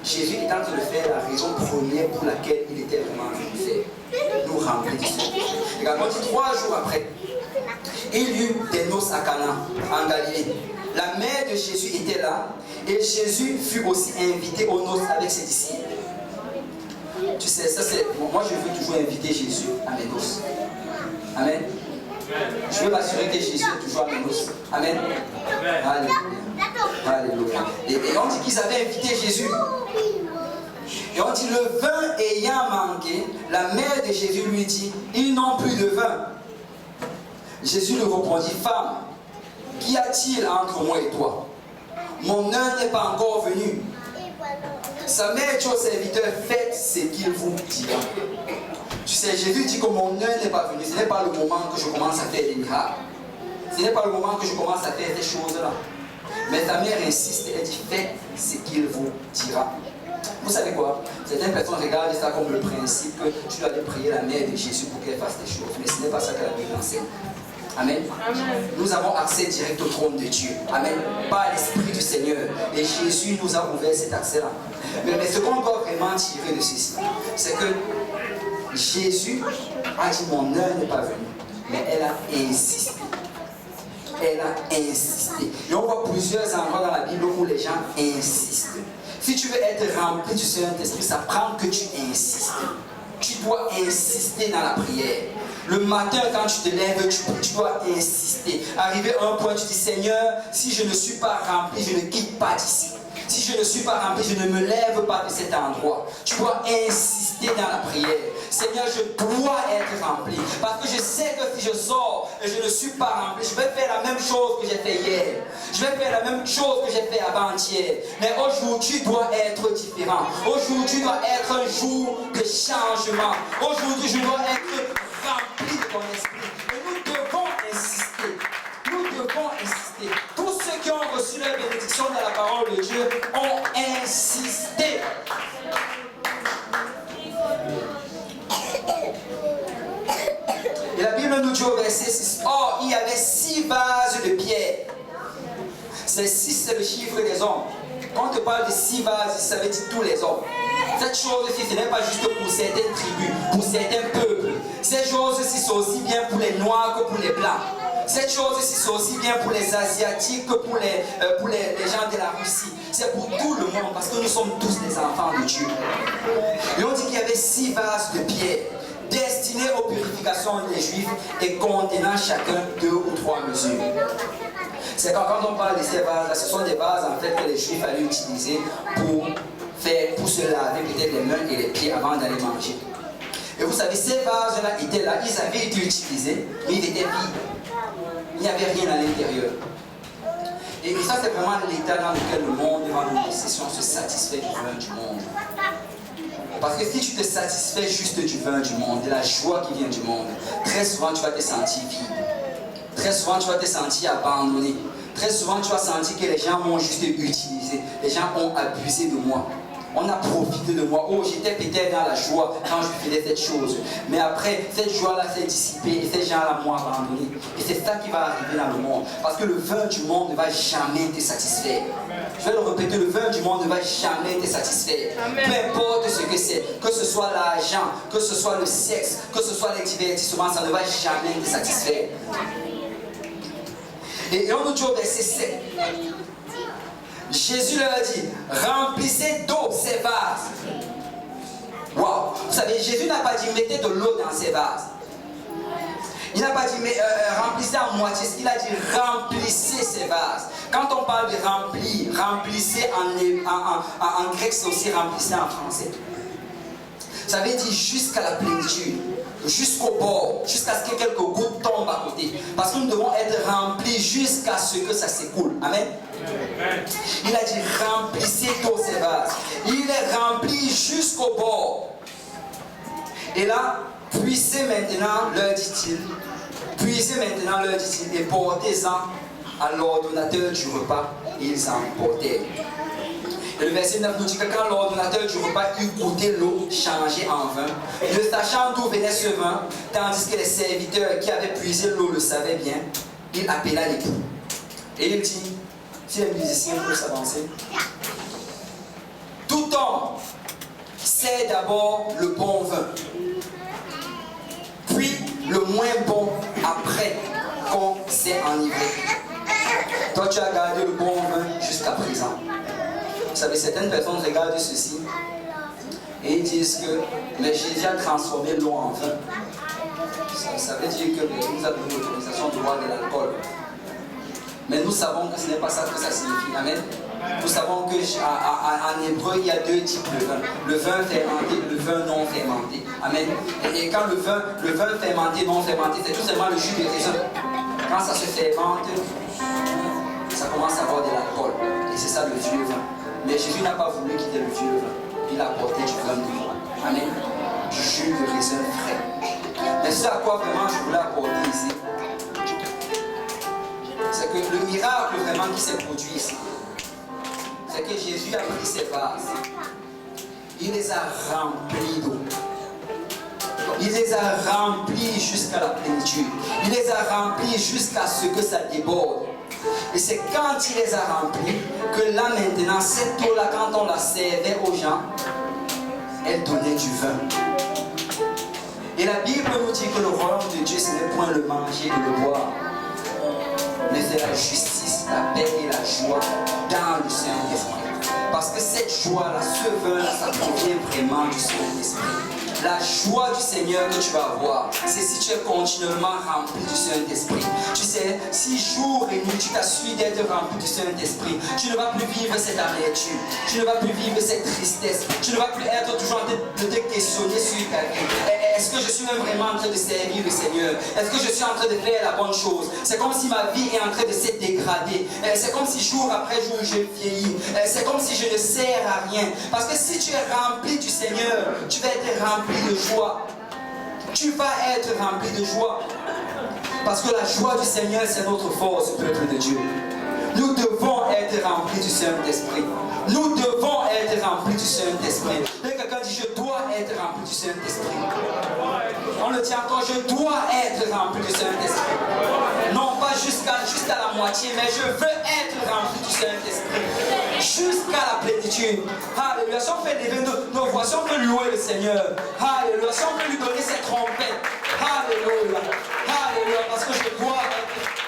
Jésus est en train de faire la raison première pour laquelle il était vraiment venu faire. Nous remplir du Saint-Esprit. Regarde, on dit 3 jours après, il y eut des noces à Cana, en Galilée. La mère de Jésus était là, et Jésus fut aussi invité aux noces avec ses disciples. Tu sais, ça c'est. Moi je veux toujours inviter Jésus à mes noces. Amen. Je veux m'assurer que Jésus est toujours à mes noces. Amen. Alléluia. Alléluia. Et on dit qu'ils avaient invité Jésus. Et on dit le vin ayant manqué, la mère de Jésus lui dit, ils n'ont plus de vin. Jésus lui répondit, femme, qu'y a-t-il entre moi et toi? Mon heure n'est pas encore venue. Sa mère dit aux serviteurs, faites ce qu'il vous dira. Tu sais, Jésus dit que mon heure n'est pas venue. Ce n'est pas le moment que je commence à faire des miracles. Ce n'est pas le moment que je commence à faire ces choses-là. Mais sa mère insiste, elle dit, faites ce qu'il vous dira. Vous savez quoi? Certaines personnes regardent ça comme le principe que tu dois aller prier la mère de Jésus pour qu'elle fasse des choses. Mais ce n'est pas ça que la Bible enseigne. Amen. Amen. Nous avons accès direct au trône de Dieu. Amen. Par l'Esprit du Seigneur. Et Jésus nous a ouvert cet accès-là. Mais ce qu'on doit vraiment tirer de ceci, c'est que Jésus a dit, mon heure n'est pas venue. Mais elle a insisté. Elle a insisté. Et on voit plusieurs endroits dans la Bible où les gens insistent. Si tu veux être rempli du Saint-Esprit, ça prend que tu insistes. Tu dois insister dans la prière. Le matin, quand tu te lèves, tu dois insister. Arriver à un point, tu dis, Seigneur, si je ne suis pas rempli, je ne quitte pas d'ici. Si je ne suis pas rempli, je ne me lève pas de cet endroit. Tu dois insister dans la prière. Seigneur, je dois être rempli. Parce que je sais que si je sors et je ne suis pas rempli, je vais faire la même chose que j'ai fait hier. Je vais faire la même chose que j'ai fait avant-hier. Mais aujourd'hui doit être différent. Aujourd'hui doit être un jour de changement. Aujourd'hui, je dois être rempli de ton esprit. Et nous devons insister. Nous devons insister. Tous ceux qui ont reçu la bénédiction de la parole de Dieu ont insisté. Et la Bible nous dit au verset 6, or il y avait 6 vases de pierre. C'est 6, c'est le chiffre des hommes. Quand on te parle de 6 vases, ça veut dire tous les hommes. Cette chose-ci, ce n'est pas juste pour certaines tribus, pour certains peuples. Cette chose-ci, c'est aussi bien pour les Noirs que pour les Blancs. Cette chose-ci, c'est aussi bien pour les Asiatiques que pour les gens de la Russie. C'est pour tout le monde, parce que nous sommes tous des enfants de Dieu. Et on dit qu'il y avait 6 vases de pierre, destinés aux purifications des Juifs et contenant chacun 2 ou 3 mesures. C'est quand on parle de ces vases-là, ce sont des vases en fait que les Juifs allaient utiliser pour se laver peut-être les mains et les pieds avant d'aller manger. Et vous savez, ces vases-là étaient là, ils avaient été utilisés, mais ils étaient vides. Il n'y avait rien à l'intérieur. Et ça, c'est vraiment l'état dans lequel le monde, devant nos décisions, se satisfait du vin du monde. Parce que si tu te satisfais juste du vin du monde, de la joie qui vient du monde, très souvent tu vas te sentir vide. Très souvent tu vas te sentir abandonné. Très souvent tu vas sentir que les gens m'ont juste utilisé. Les gens ont abusé de moi. On a profité de moi. Oh, j'étais peut-être dans la joie quand je faisais cette chose. Mais après, cette joie-là s'est dissipée et ces gens-là m'ont abandonné. Et c'est ça qui va arriver dans le monde. Parce que le vin du monde ne va jamais te satisfaire. Je vais le répéter, le vin du monde ne va jamais te satisfaire. Peu importe ce que c'est, que ce soit l'argent, que ce soit le sexe, que ce soit les divertissements, ça ne va jamais te satisfaire. Et on nous dit au verset 7. Jésus leur a dit, remplissez d'eau ces vases. Wow. Vous savez, Jésus n'a pas dit, mettez de l'eau dans ces vases. Il n'a pas dit, mais remplissez à moitié. Il a dit, remplissez ces vases. Quand on parle de remplir, remplissez en grec, c'est aussi remplissez en français. Ça veut dire jusqu'à la plénitude, jusqu'au bord, jusqu'à ce que quelques gouttes tombent à côté. Parce que nous devons être remplis jusqu'à ce que ça s'écoule. Amen. Il a dit remplissez tous ces vases. Il est rempli jusqu'au bord. Et là, puisez maintenant, leur dit-il, et portez-en à l'ordonnateur du repas. Et ils en portèrent. Et le verset 9 nous dit que quand l'ordonnateur du repas eut goûté l'eau changée en vin, ne sachant d'où venait ce vin, tandis que les serviteurs qui avaient puisé l'eau le savaient bien, il appela l'époux. Et il dit, si les musiciens peuvent s'avancer, tout homme sait d'abord le bon vin, puis le moins bon après qu'on s'est enivré. Toi, tu as gardé le bon vin jusqu'à présent. Vous savez, certaines personnes regardent ceci et ils disent que mais Jésus a transformé l'eau en vin. Ça veut dire que nous avons une autorisation de boire de l'alcool. Mais nous savons que ce n'est pas ça que ça signifie. Amen. Nous savons qu'en hébreu, il y a 2 types de vin. Le vin fermenté et le vin non fermenté. Amen. Et quand le vin fermenté, non fermenté, c'est tout simplement le jus de raisin. Quand ça se fermente, ça commence à avoir de l'alcool. Et c'est ça le vieux vin. Mais Jésus n'a pas voulu quitter le vieux vin. Il a apporté du vin nouveau. Amen. Du jus de raisin frais. Mais ce à quoi vraiment je voulais apporter ici, c'est que le miracle vraiment qui s'est produit ici, c'est que Jésus a pris ses vases. Il les a remplis d'eau. Il les a remplis jusqu'à la plénitude. Il les a remplis jusqu'à ce que ça déborde. Et c'est quand il les a remplis que là maintenant, cette eau-là, quand on la servait aux gens, elle donnait du vin. Et la Bible nous dit que le royaume de Dieu, ce n'est point le manger et le boire, mais c'est la justice, la paix et la joie dans le Saint-Esprit. Parce que cette joie-là, ce vin-là, ça provient vraiment du Saint-Esprit. La joie du Seigneur que tu vas avoir, c'est si tu es continuellement rempli du Saint-Esprit. Tu sais, si jour et nuit tu t'assures d'être rempli du Saint-Esprit, tu ne vas plus vivre cette amertume, tu ne vas plus vivre cette tristesse, tu ne vas plus être toujours en train de te questionner sur ta vie. Est-ce que je suis même vraiment en train de servir le Seigneur? Est-ce que je suis en train de faire la bonne chose? C'est comme si ma vie est en train de se dégrader. C'est comme si jour après jour je vieillis. C'est comme si je ne sers à rien. Parce que si tu es rempli du Seigneur, tu vas être rempli de joie. Tu vas être rempli de joie. Parce que la joie du Seigneur, c'est notre force, peuple de Dieu. Nous devons être remplis du Saint-Esprit. Nous devons être remplis du Saint-Esprit. Et quelqu'un dit, je dois être rempli du Saint-Esprit. On le dit encore, je dois être rempli du Saint-Esprit. Non pas pas jusqu'à la moitié, mais je veux être rempli du Saint-Esprit. Jusqu'à la plénitude. Alléluia. Si on fait lever nos voix, si on peut louer le Seigneur. Alléluia. Si on peut lui donner cette trompette. Alléluia. Alléluia. Parce que je dois être.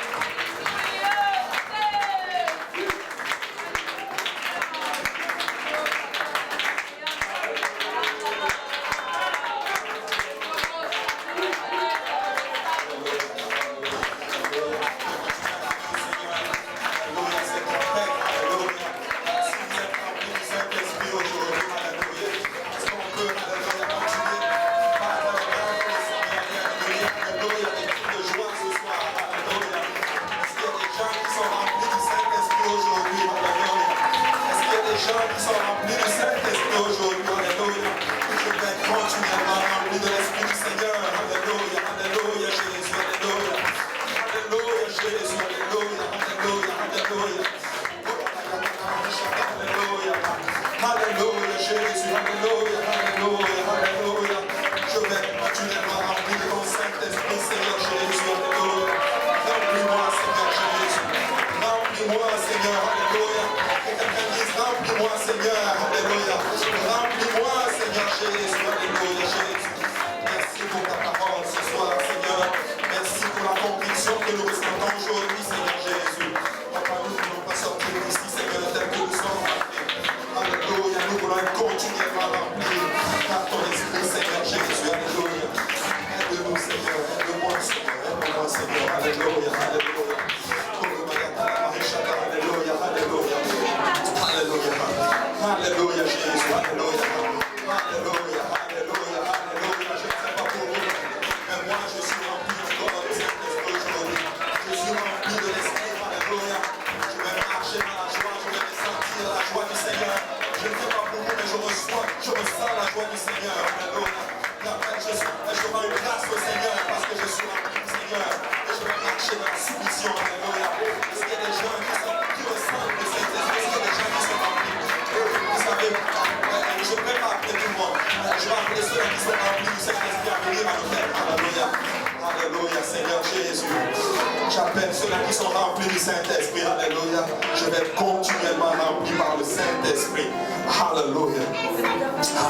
J'appelle ceux-là qui sont remplis du Saint-Esprit. Alléluia. Je vais être continuellement rempli par le Saint-Esprit. Alléluia.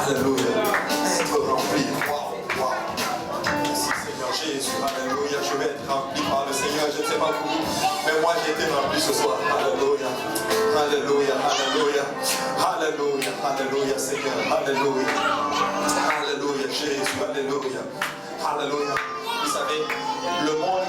Alléluia. Être rempli. Wow, wow. Merci Seigneur Jésus. Alléluia. Je vais être rempli par le Seigneur. Je ne sais pas vous, mais moi j'ai été rempli ce soir. Alléluia. Alléluia. Alléluia. Alléluia. Alléluia Seigneur. Alléluia. Alléluia Jésus. Alléluia. Alléluia. Vous savez, le monde